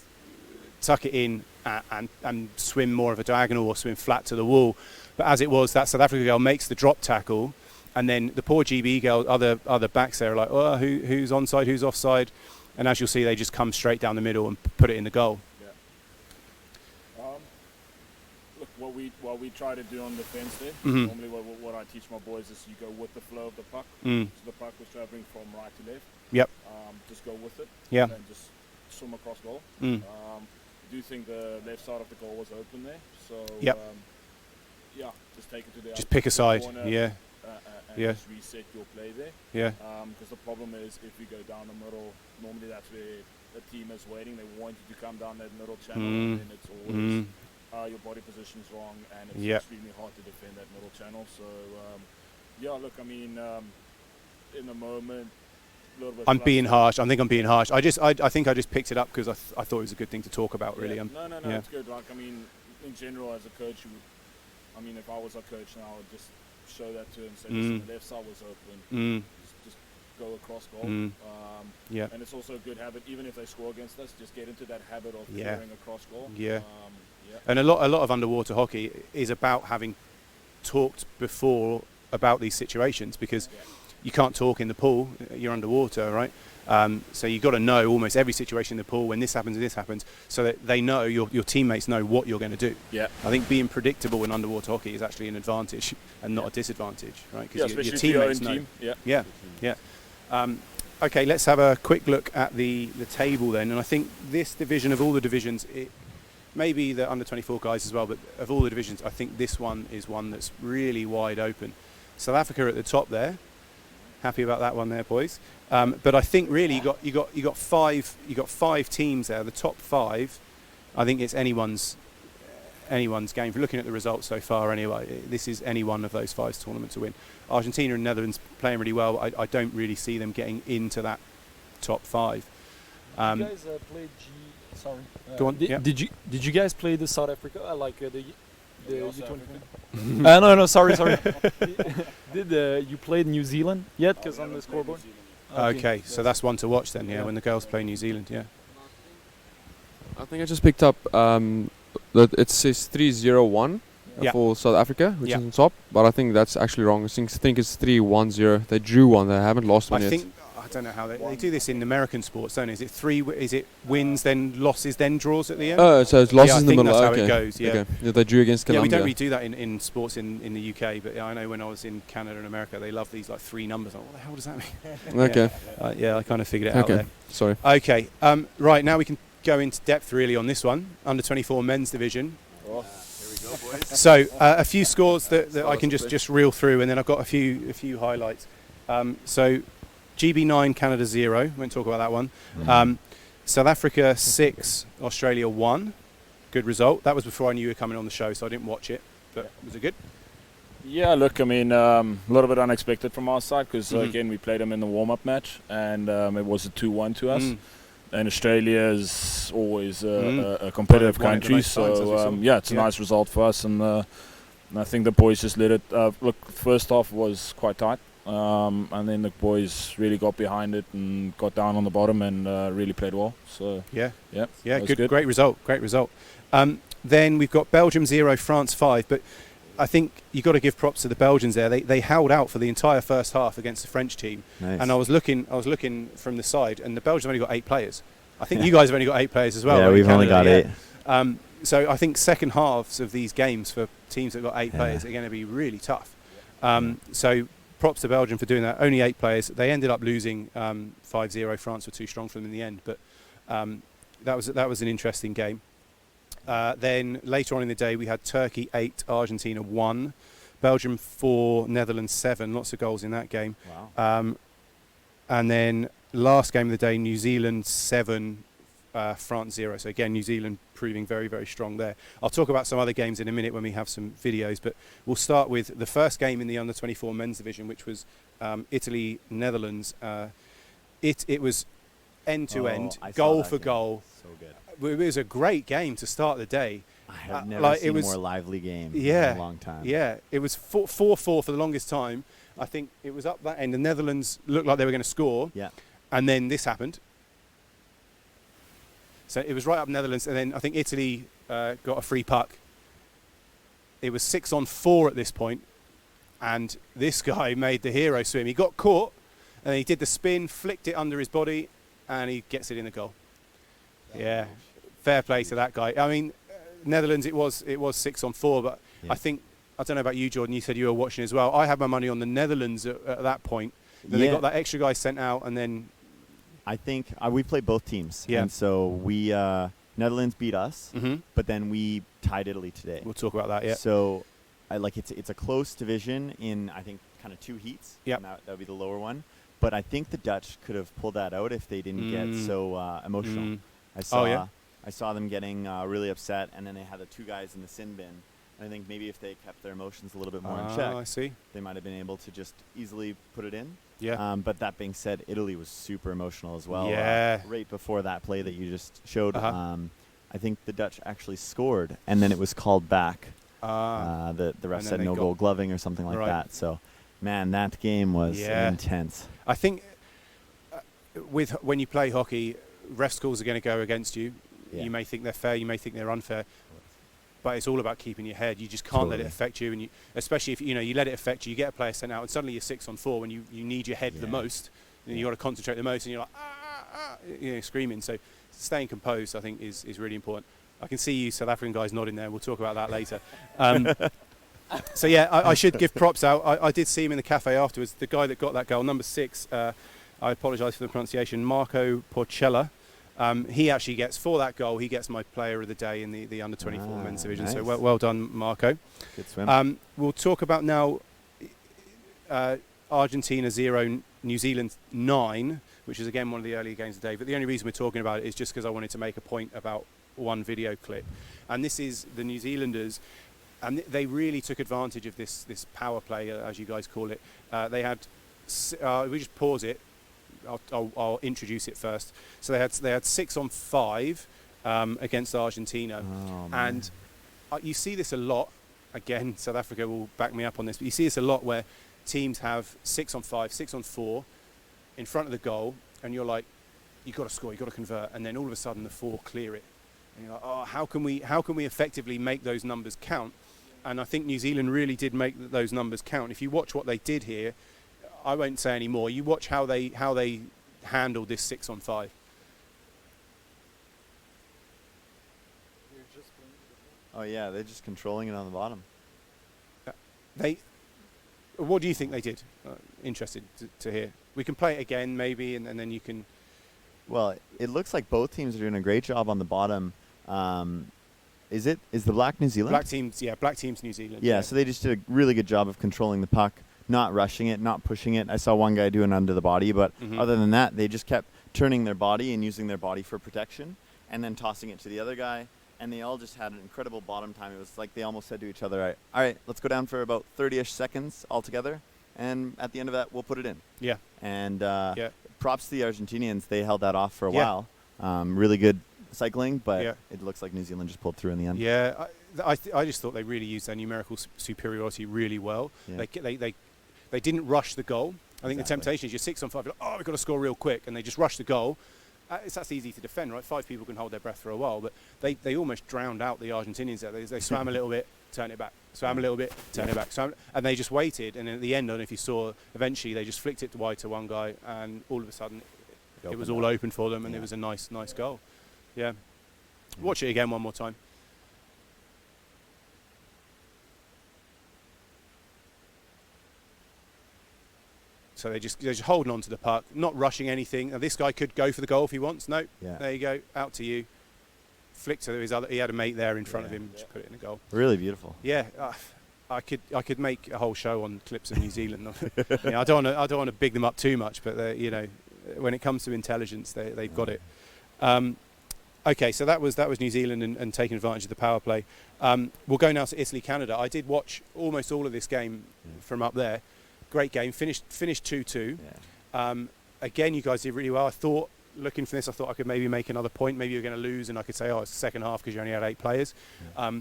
tuck it in and swim more of a diagonal or swim flat to the wall. But as it was, that South Africa girl makes the drop tackle. And then the poor GB girl, other backs there are like, who's onside, who's offside? And as you'll see, they just come straight down the middle and put it in the goal. what we try to do on the fence there. Mhm. Normally, what I teach my boys is you go with the flow of the puck. Mm. So the puck was traveling from right to left. Yep. Just go with it. Yeah. And just swim across goal. Mm. I do think the left side of the goal was open there. So Yep. yeah, just take it to the Just outside pick a side. corner, Yeah. and Yeah. just reset your play there. Yeah. Because the problem is if you go down the middle, normally that's where the team is waiting. They want you to come down that middle channel, and then it's always your body position's wrong, and it's Yep. extremely hard to defend that middle channel. So yeah, look, I mean, in the moment, a little bit. I'm being harsh. I think I'm being harsh. I think I just picked it up because I thought it was a good thing to talk about. Really. Yeah. No, yeah. it's good. Like, I mean, in general, as a coach, I mean, if I was a coach now, I would just show that to him, say, listen, the left side was open. Just go across goal. Yeah. And it's also a good habit, even if they score against us, just get into that habit of Yeah. clearing across goal. Yeah. Yeah. And a lot of underwater hockey is about having talked before about these situations, because you can't talk in the pool, you're underwater, right? So you've got to know almost every situation in the pool, when this happens and this happens, so that they know, your teammates know what you're going to do. Yeah. I think being predictable in underwater hockey is actually an advantage and not a disadvantage, right? Yeah, Because especially your for your own teammates know. team. Yeah. Okay, let's have a quick look at the table then. And I think this division, of all the divisions, maybe the under-24 guys as well, but of all the divisions, I think this one is one that's really wide open. South Africa at the top there. Happy about that one there, boys. But I think really you got five teams there. The top five, I think it's anyone's game. If you're looking at the results so far, anyway, this is any one of those five tournaments to win. Argentina and Netherlands playing really well. I don't really see them getting into that top five. You guys played Sorry. Go on. Did you guys play the South Africa like the also U20? No, sorry. Did you play New Zealand yet? Because on the scoreboard. Okay, so that's one to watch then. Yeah, when the girls play New Zealand. Yeah. I think I just picked up that it says 3-0-1 for South Africa, which is on top, but I think that's actually wrong. I think it's 3-1-0. They drew one. They haven't lost one yet. I don't know how they do this in American sports, don't they? Is it Is it wins then losses then draws at the end? Oh, so it's losses in the middle. That's how okay. it goes. Yeah. Okay. Yeah, they drew against Colombia. Yeah, we don't really do that in sports in the UK, but I know when I was in Canada and America, they love these like three numbers. Like, what the hell does that mean? Okay. Yeah, I kind of figured it out there. Sorry. Okay. Right, now we can go into depth really on this one, under 24 men's division. Oh, here we go, boys. So a few scores that I can just reel through, and then I've got a few highlights. So GB9, Canada 0. Won't talk about that one. South Africa 6, Australia 1. Good result. That was before I knew you were coming on the show, so I didn't watch it. But was it good? Yeah, look, I mean, a little bit unexpected from our side because, again, we played them in the warm-up match, and it was a 2-1 to us. And Australia is always a competitive country, so yeah, it's a nice result for us. And I think the boys just let it. Look, first half was quite tight, and then the boys really got behind it and got down on the bottom and really played well. So yeah, good, great result. Then we've got Belgium 0, France 5, but I think you've got to give props to the Belgians there. They held out for the entire first half against the French team. Nice. And I was looking from the side, and the Belgians have only got 8 players. I think you guys have only got 8 players as well. Yeah, right? we've only got 8. So I think second halves of these games for teams that have got 8 players are going to be really tough. So props to Belgium for doing that. Only 8 players. They ended up losing 5-0. France were too strong for them in the end, but that was an interesting game. Then later on in the day, we had Turkey 8, Argentina 1, Belgium 4, Netherlands 7. Lots of goals in that game. Wow. And then last game of the day, New Zealand 7, France 0. So again, New Zealand proving very, very strong there. I'll talk about some other games in a minute when we have some videos, but we'll start with the first game in the under-24 men's division, which was Italy-Netherlands. It was end-to-end, goal for goal. So good. It was a great game to start the day. I have never seen a more lively game in a long time. Yeah, it was 4-4 for the longest time. I think it was up that end. The Netherlands looked like they were going to score. Yeah. And then this happened. So it was right up Netherlands, and then I think Italy got a free puck. It was 6-on-4 at this point, and this guy made the hero swim. He got caught, and he did the spin, flicked it under his body, and he gets it in the goal. Yeah, fair play to that guy. I mean, Netherlands, it was 6-4, but I think, I don't know about you, Jordan, you said you were watching as well. I had my money on the Netherlands at that point. Then they got that extra guy sent out, and then... I think we played both teams. Yeah. And so we, Netherlands beat us, but then we tied Italy today. We'll talk about that, yeah. So it's a close division in, I think, kind of 2 heats. Yeah. That would be the lower one. But I think the Dutch could have pulled that out if they didn't get so emotional. I saw them getting really upset, and then they had the 2 guys in the sin bin. And I think maybe if they kept their emotions a little bit more in check, I see. they might have been able to just easily put it in. Yeah. But that being said, Italy was super emotional as well. Yeah. Right before that play that you just showed, I think the Dutch actually scored, and then it was called back. The ref said no goal gloving or something like that. So, man, that game was intense. I think when you play hockey, ref calls are going to go against you. Yeah. You may think they're fair, you may think they're unfair, but it's all about keeping your head. You just can't let it affect you, and especially if you let it affect you. You get a player sent out, and suddenly you're 6-4 when you need your head the most, and you got to concentrate the most, and you're like screaming. So staying composed, I think, is really important. I can see you South African guys nodding there. We'll talk about that later. So yeah, I should give props out. I did see him in the cafe afterwards. The guy that got that goal, number 6. I apologise for the pronunciation. Marco Porcella. He actually gets, for that goal, he gets my player of the day in the under 24 men's division. Nice. So well done, Marco. Good swim. We'll talk about now Argentina 0, New Zealand 9, which is again one of the earlier games of the day. But the only reason we're talking about it is just because I wanted to make a point about one video clip. And this is the New Zealanders, and they really took advantage of this power play, as you guys call it. They had, we just pause it. I'll introduce it first. So they had 6-on-5 against Argentina, and you see this a lot. Again, South Africa will back me up on this, but you see this a lot where teams have 6-on-5, 6-on-4 in front of the goal, and you're like, you've got to score, you've got to convert, and then all of a sudden the 4 clear it. And you're like, oh, how can we effectively make those numbers count? And I think New Zealand really did make those numbers count. If you watch what they did here, I won't say any more. You watch how they handled this 6-on-5. Oh yeah, they're just controlling it on the bottom. What do you think they did? Interested to hear. We can play it again maybe, and then you can. Well, it looks like both teams are doing a great job on the bottom. Is the black New Zealand? Black teams New Zealand. Yeah, so they just did a really good job of controlling the puck. Not rushing it, not pushing it. I saw one guy doing under the body, but other than that, they just kept turning their body and using their body for protection, and then tossing it to the other guy. And they all just had an incredible bottom time. It was like they almost said to each other, all right, let's go down for about 30-ish seconds all together, and at the end of that, we'll put it in. Yeah. And props to the Argentinians. They held that off for a while. Really good cycling, but it looks like New Zealand just pulled through in the end. Yeah, I just thought they really used their numerical superiority really well. Yeah. They didn't rush the goal. I think the temptation is you're 6-on-5, you're like, oh, we've got to score real quick, and they just rush the goal. That's easy to defend, right? 5 people can hold their breath for a while, but they almost drowned out the Argentinians there. They swam a little bit, turn it back, swam a little bit, turn it back. And they just waited, and at the end, I don't know if you saw, eventually they just flicked it wide to one guy, and all of a sudden it was all open for them, and it was a nice goal. Yeah. Watch it again one more time. So they're just holding on to the puck, not rushing anything. Now this guy could go for the goal if he wants. No, there you go, out to you. Flick to his other. He had a mate there in front of him. Just put it in the goal. Really beautiful. Yeah, I could make a whole show on clips of New Zealand. I don't want to big them up too much, but when it comes to intelligence, they've got it. Okay, so that was New Zealand and taking advantage of the power play. We'll go now to Italy, Canada. I did watch almost all of this game from up there. Great game. Finished 2-2. Yeah. Again, you guys did really well. I thought, looking for this, I thought I could maybe make another point. Maybe you're going to lose, and I could say, oh, it's the second half because you only had 8 players. Yeah.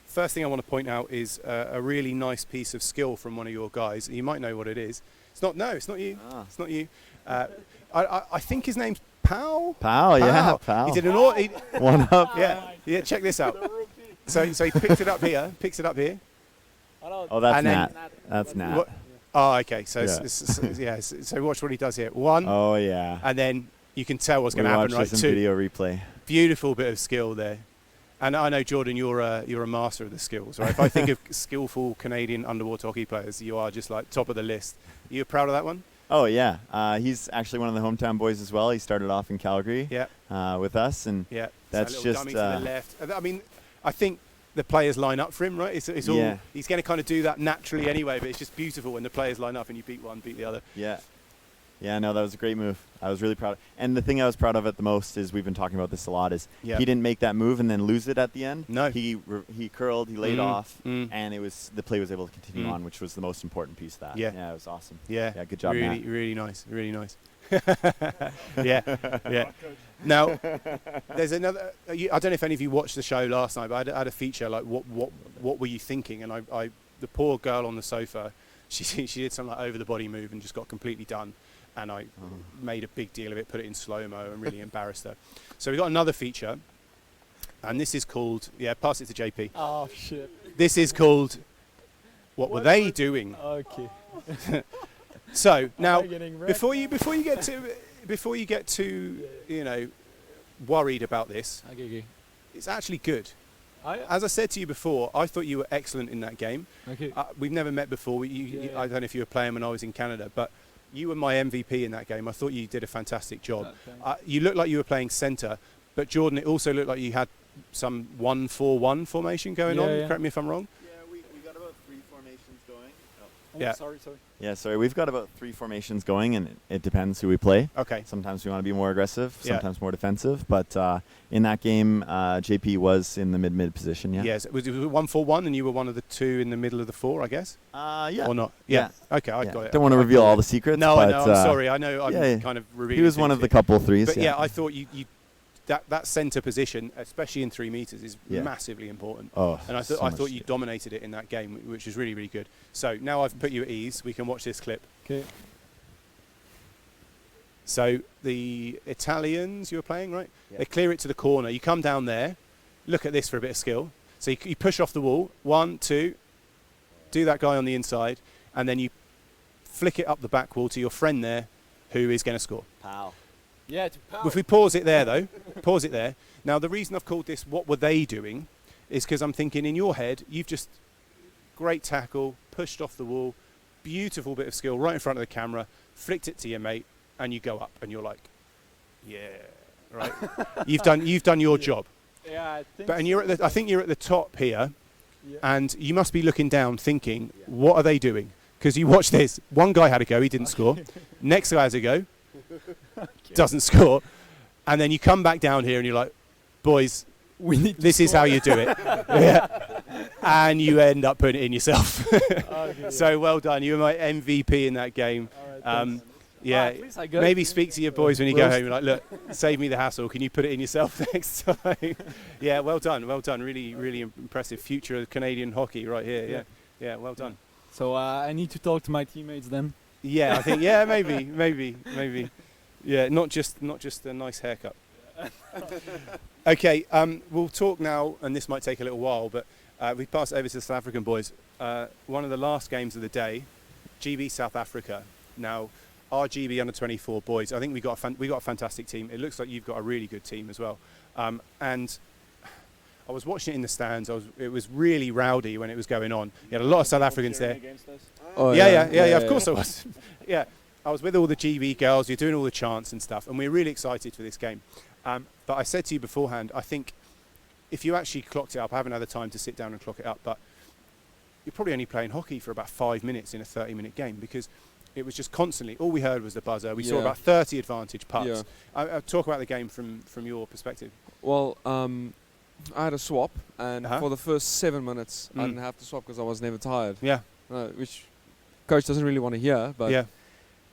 First thing I want to point out is a really nice piece of skill from one of your guys. You might know what it is. It's not you. It's not you. I think his name's Powell. Powell. He did an one up. Yeah. Check this out. So he picks it up here. Oh, that's Nat. That's Nat. What? Oh, okay. So so watch what he does here. 1. Oh yeah. And then you can tell what's going to happen, right? 2. Video replay. Beautiful bit of skill there. And I know, Jordan, you're a master of the skills, right? If I think of skillful Canadian underwater hockey players, you are just like top of the list. Are you proud of that one? Oh yeah, he's actually one of the hometown boys as well. He started off in Calgary with us, and that's so just dummy to the left. I mean, I think the players line up for him, right? It's all he's going to kind of do that naturally anyway, but it's just beautiful when the players line up and you beat one, beat the other. Yeah, no, that was a great move. I was really proud. And the thing I was proud of it the most is, we've been talking about this a lot, is he didn't make that move and then lose it at the end. No. He curled, he laid off, and the play was able to continue on, which was the most important piece of that. Yeah, it was awesome. Yeah, good job, Matt. Really nice. Yeah. Now, there's another. I don't know if any of you watched the show last night, but I had a feature like what were you thinking? And I the poor girl on the sofa, she did some like over the body move and just got completely done. And I made a big deal of it, put it in slow-mo and really embarrassed her. So we've got another feature, and this is called, pass it to JP. Oh, shit. This is called, what were they doing? Okay. So, now, before you get too, worried about this, it's actually good. As I said to you before, I thought you were excellent in that game. Okay. We've never met before. I don't know if you were playing when I was in Canada, but you were my MVP in that game. I thought you did a fantastic job. You looked like you were playing centre, but Jordan, it also looked like you had some 1-4-1 formation going on. Correct me if I'm wrong. Yeah, we got about 3 formations going. Sorry. Yeah, sorry. We've got about 3 formations going, and it depends who we play. Okay. Sometimes we want to be more aggressive, sometimes more defensive. But in that game, JP was in the mid position, Yes. Was it 1-4-1, and you were one of the 2 in the middle of the 4, I guess? Yeah. Or not? Yeah. Okay, I got it. Don't want to reveal all the secrets. No, but, I know. I'm sorry. I know I'm kind of revealing. He was one of the couple threes. But I thought you that centre position, especially in 3 meters, is massively important. Oh, and I thought you dominated it in that game, which was really, really good. So now I've put you at ease. We can watch this clip. Okay. So the Italians you were playing, right? Yeah. They clear it to the corner. You come down there. Look at this for a bit of skill. So you push off the wall. 1, 2. Do that guy on the inside, and then you flick it up the back wall to your friend there, who is going to score. Pow. Yeah, to power. If we pause it there, though, pause it there. Now, the reason I've called this "What Were They Doing" is because I'm thinking in your head, you've just great tackle, pushed off the wall, beautiful bit of skill right in front of the camera, flicked it to your mate, and you go up, and you're like, yeah, right. You've done your job. Yeah, I think. But I think you're at the top here, and you must be looking down, thinking, what are they doing? Because you watch this. One guy had a go, he didn't score. Next guy has a go. Doesn't score, and then you come back down here and you're like, boys, this is how you do it. And you end up putting it in yourself. So well done, you were my MVP in that game. Maybe speak to your boys when you go home. You're like, look, save me the hassle, can you put it in yourself next time? Well done, really, really impressive. Future of Canadian hockey right here. Yeah, well done. So I need to talk to my teammates then. I think maybe. Yeah, not just a nice haircut. Okay, we'll talk now, and this might take a little while, but we pass it over to the South African boys. One of the last games of the day, GB South Africa. Now, our GB under-24 boys, I think we got a fantastic team. It looks like you've got a really good team as well. And I was watching it in the stands. It was really rowdy when it was going on. You had a lot of South Africans there. Yeah, of course I was. Yeah. I was with all the GB girls, you're doing all the chants and stuff, and we're really excited for this game. But I said to you beforehand, I think if you actually clocked it up, I haven't had the time to sit down and clock it up, but you're probably only playing hockey for about 5 minutes in a 30-minute game, because it was just constantly, all we heard was the buzzer. We saw about 30 advantage putts. I'll talk about the game from your perspective. Well, I had a swap, and for the first 7 minutes, I didn't have to swap because I was never tired. Yeah. Which coach doesn't really want to hear, but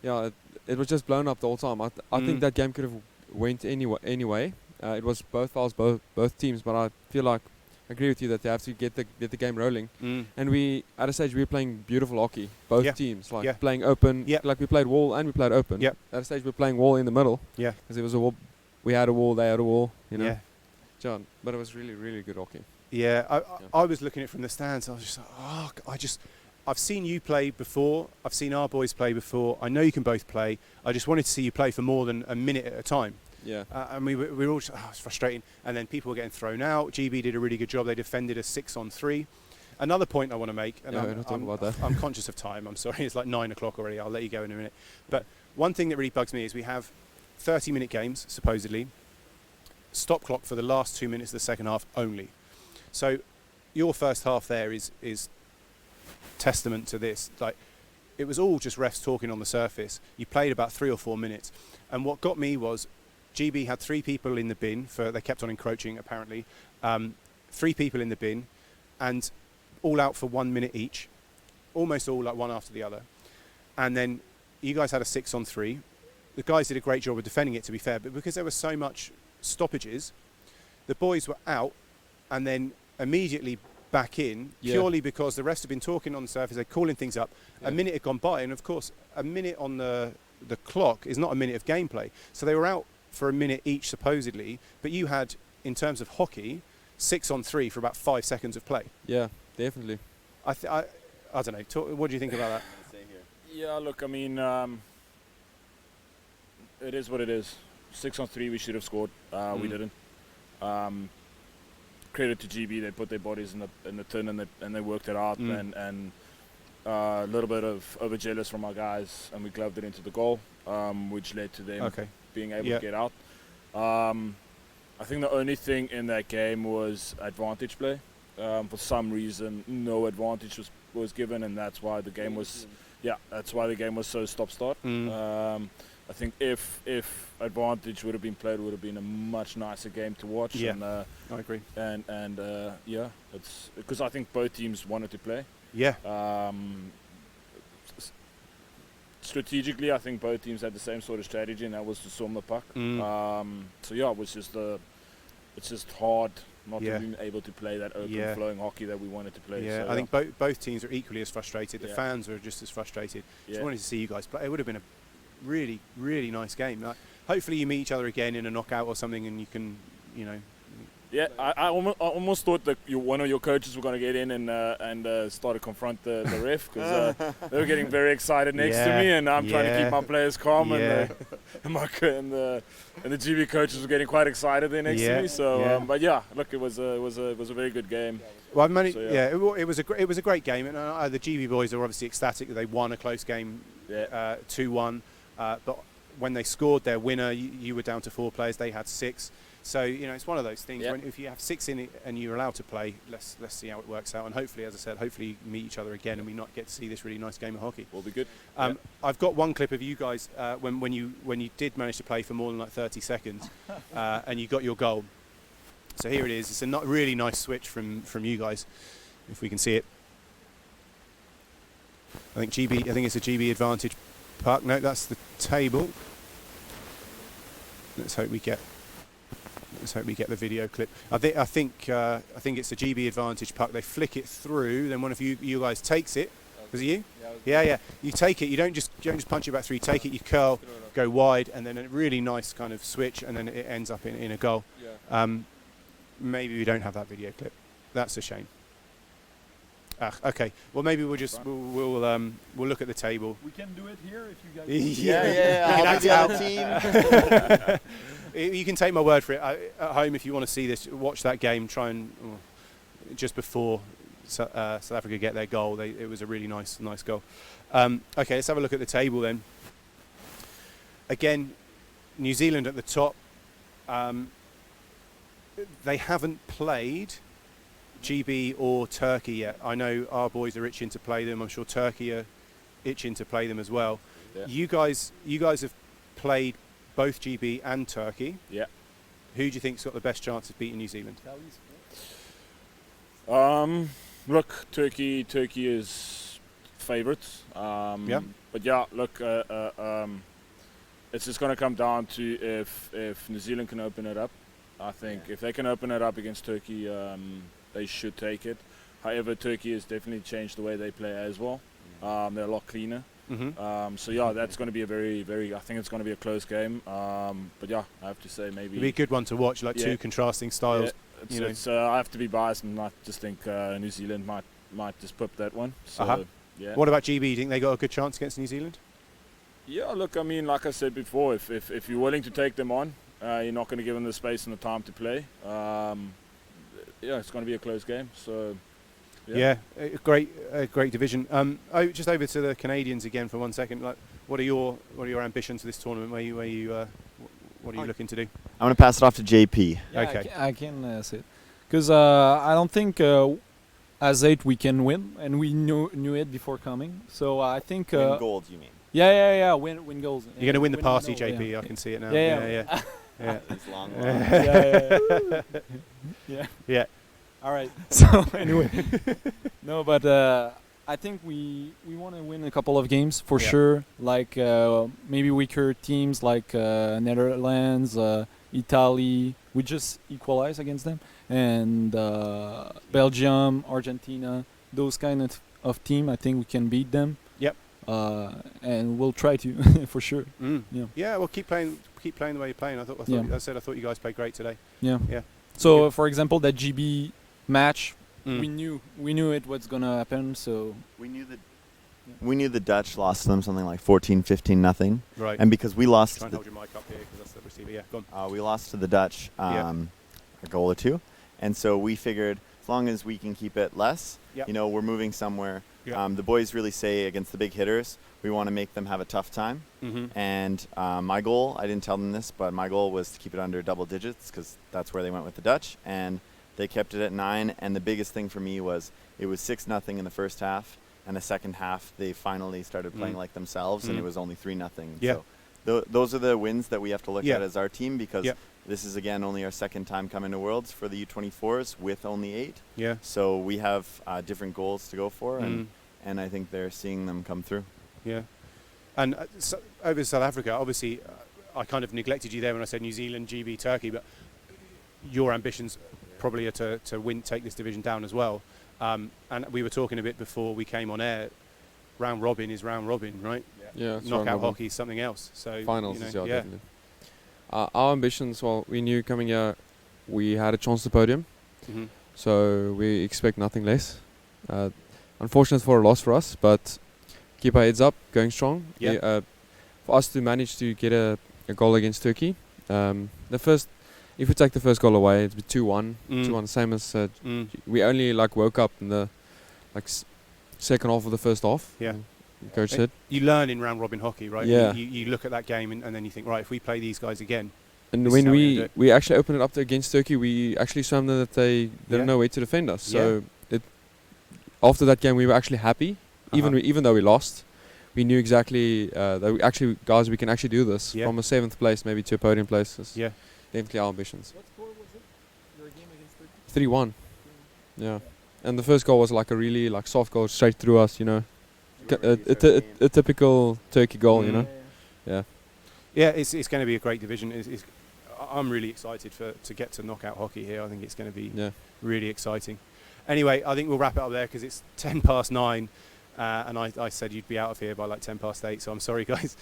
it was just blown up the whole time. I think that game could have went anyway. It was both fouls, both teams, but I feel like I agree with you that they have to get the game rolling. And we at a stage we were playing beautiful hockey, both teams, playing open, like we played wall and we played open. At a stage we were playing wall in the middle. Because it was a wall, we had a wall, they had a wall, John, but it was really, really good hockey. I was looking at it from the stands. I was just like, I've seen you play before. I've seen our boys play before. I know you can both play. I just wanted to see you play for more than a minute at a time. Yeah. And we were all just, it's frustrating. And then people were getting thrown out. GB did a really good job. They defended a 6-on-3. Another point I want to make, and we're not talking about that. I'm conscious of time. I'm sorry, it's like 9 o'clock already. I'll let you go in a minute. But one thing that really bugs me is we have 30-minute games, supposedly. Stop clock for the last 2 minutes of the second half only. So your first half there is testament to this. Like, it was all just refs talking on the surface. You played about 3 or 4 minutes. And what got me was GB had 3 people in the bin. They kept on encroaching, apparently. 3 people in the bin. And all out for 1 minute each, almost all like one after the other. And then you guys had a 6-on-3. The guys did a great job of defending it, to be fair, but because there was so much stoppages, the boys were out and then immediately back in, purely because the rest had been talking on the surface, they're calling things up. A minute had gone by, and of course, a minute on the clock is not a minute of gameplay. So they were out for a minute each, supposedly, but you had, in terms of hockey, 6-on-3 for about 5 seconds of play. Yeah. Definitely. I don't know. What do you think about that? Yeah, look, I mean, it is what it is. 6-on-3, we should have scored. We didn't. Credit to GB, they put their bodies in the tin and they worked it out. And a little bit of overjealous from our guys, and we gloved it into the goal, which led to them being able to get out. I think the only thing in that game was advantage play. For some reason, no advantage was given, and that's why the game was, so stop-start. I think if advantage would have been played, it would have been a much nicer game to watch. Yeah, and, I agree. And it's because I think both teams wanted to play. Yeah. Strategically, I think both teams had the same sort of strategy, and that was to storm the puck. So yeah, it was just it's just hard not to be able to play that open flowing hockey that we wanted to play. Yeah, so, I think both teams are equally as frustrated. The fans are just as frustrated. Just wanted to see you guys play. It would have been a really, really nice game. Like, hopefully you meet each other again in a knockout or something, and you can, Yeah, I almost thought that one of your coaches were going to get in and start to confront the ref, because they were getting very excited next to me, and I'm trying to keep my players calm, and the GB coaches were getting quite excited there next to me. So, but yeah, look, it was a very good game. Well, it was a great game, and the GB boys are obviously ecstatic that they won a close game, 2-1. But when they scored their winner, you were down to 4 players. They had 6. So, it's one of those things. When, if you have 6 in it and you're allowed to play, let's see how it works out. And hopefully, as I said, hopefully meet each other again and we not get to see this really nice game of hockey. Will be good. I've got one clip of you guys when you did manage to play for more than like 30 seconds and you got your goal. So here it is. It's a really nice switch from you guys, if we can see it. I think it's a GB advantage puck. No, that's the table. Let's hope we get the video clip. I think it's a GB advantage puck. They flick it through. Then one of you guys takes it. Was it you? Yeah. You take it. You don't just punch it back through. You take it. You curl, go wide, and then a really nice kind of switch, and then it ends up in a goal. Yeah. Maybe we don't have that video clip. That's a shame. Okay. Well, maybe we'll look at the table. We can do it here if you guys. I'll be the team. You can take my word for it. At home, if you want to see this, watch that game. Try and just before South Africa get their goal, it was a really nice goal. Okay, let's have a look at the table then. Again, New Zealand at the top. They haven't played GB or Turkey yet. I know our boys are itching to play them. I'm sure Turkey are itching to play them as well. Yeah. You guys have played both GB and Turkey. Yeah. Who do you think's got the best chance of beating New Zealand? Look, Turkey is favourites. But yeah, look, it's just going to come down to if New Zealand can open it up. I think if they can open it up against Turkey, they should take it. However, Turkey has definitely changed the way they play as well. They're a lot cleaner. Mm-hmm. So yeah, that's going to be a very, very. I think it's going to be a close game. But yeah, I have to say maybe it'll be a good one to watch. Like two contrasting styles. I have to be biased, and I just think New Zealand might just pip that one. So yeah. What about GB? Do you think they got a good chance against New Zealand? Yeah, look, I mean, like I said before, if you're willing to take them on, you're not going to give them the space and the time to play. It's going to be a close game. So. Yeah, a great division. Just over to the Canadians again for 1 second. Like, what are your ambitions for this tournament? What are you looking to do? I'm going to pass it off to JP. Yeah, okay, I can say it because I don't think as 8 we can win, and we knew it before coming. So I think Win gold, you mean? Yeah. Win goals. You're going to win the party, goal, JP. yeah. I can see it now. Yeah. These long Yeah. All right. So anyway, no, but I think we want to win a couple of games for sure. Like maybe weaker teams like Netherlands, Italy. We just equalize against them, and Belgium, Argentina. Those kind of team, I think we can beat them. Yep. And we'll try to for sure. Yeah. Well, keep playing the way you're playing. I thought you guys played great today. Yeah. Yeah. So for example, that GB match, we knew it was gonna happen. So we knew the Dutch lost them something like 14-15-0. Right. And because we lost, try and hold your mic up here because that's the receiver. Yeah, go on. we lost to the Dutch a goal or two, and so we figured as long as we can keep it less, we're moving somewhere. Yep. The boys really say against the big hitters, we want to make them have a tough time. Mm-hmm. And my goal, I didn't tell them this, but my goal was to keep it under double digits because that's where they went with the Dutch, and they kept it at 9. And the biggest thing for me was it was 6-0 in the first half, and the second half they finally started playing like themselves, and it was only 3-0. Yeah. So those are the wins that we have to look at as our team, because this is again only our second time coming to Worlds for the U24s with only 8. Yeah. So we have different goals to go for, and I think they're seeing them come through. Yeah. And over South Africa, obviously, I kind of neglected you there when I said New Zealand, GB, Turkey, but your ambitions probably are to take this division down as well. And we were talking a bit before we came on air. Round robin is round robin, right? Yeah. Knockout hockey is something else. So finals is definitely. Our ambitions, well, we knew coming here we had a chance to podium, so we expect nothing less. Unfortunate for a loss for us, but keep our heads up, going strong. Yeah. For us to manage to get a goal against Turkey, if we take the first goal away, it'd be 2-1. 2-1, same as we only woke up in the second half of the first half. Yeah. Coach said. You learn in round robin hockey, right? Yeah. You look at that game and then you think, right, if we play these guys again. And when we actually opened it up against Turkey, we actually showed them that they didn't know where to defend us. So after that game, we were actually happy, even though we lost. We knew exactly that we can actually do this from a 7th place maybe to a podium place. Yeah. Definitely our ambitions. What score was it? Your game against Turkey? 3-1. Yeah. And the first goal was a really soft goal straight through us, a typical Turkey goal, Yeah. Yeah, it's going to be a great division. I'm really excited to get to knockout hockey here. I think it's going to be really exciting. Anyway, I think we'll wrap it up there because it's 9:10, and I said you'd be out of here by 8:10, so I'm sorry, guys.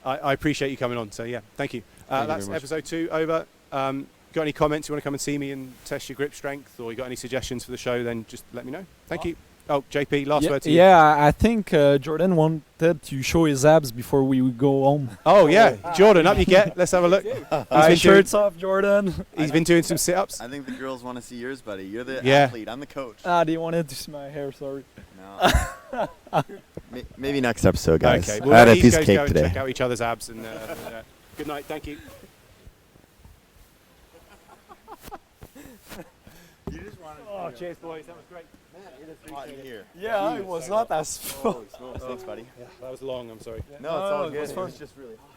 I appreciate you coming on. So yeah, thank you. That's episode 2 over. Got any comments? You want to come and see me and test your grip strength, or you got any suggestions for the show? Then just let me know. Thank you. Oh, JP, last word to you. Yeah, I think Jordan wanted to show his abs before we would go home. Oh yeah, Jordan, up you get. Let's have a look. Shirts off, Jordan. He's been doing some sit-ups. I think the girls want to see yours, buddy. You're the athlete. I'm the coach. They wanted to see my hair. Sorry. No. Maybe next episode, guys. Okay. I had a piece of cake go today. Check out each other's abs and good night. Thank you. Oh, cheers, boys. That was great. Here. Yeah, it was not as. Holy smokes. Thanks, buddy. Yeah, that was long. I'm sorry. No, it's all good. It was just really hot.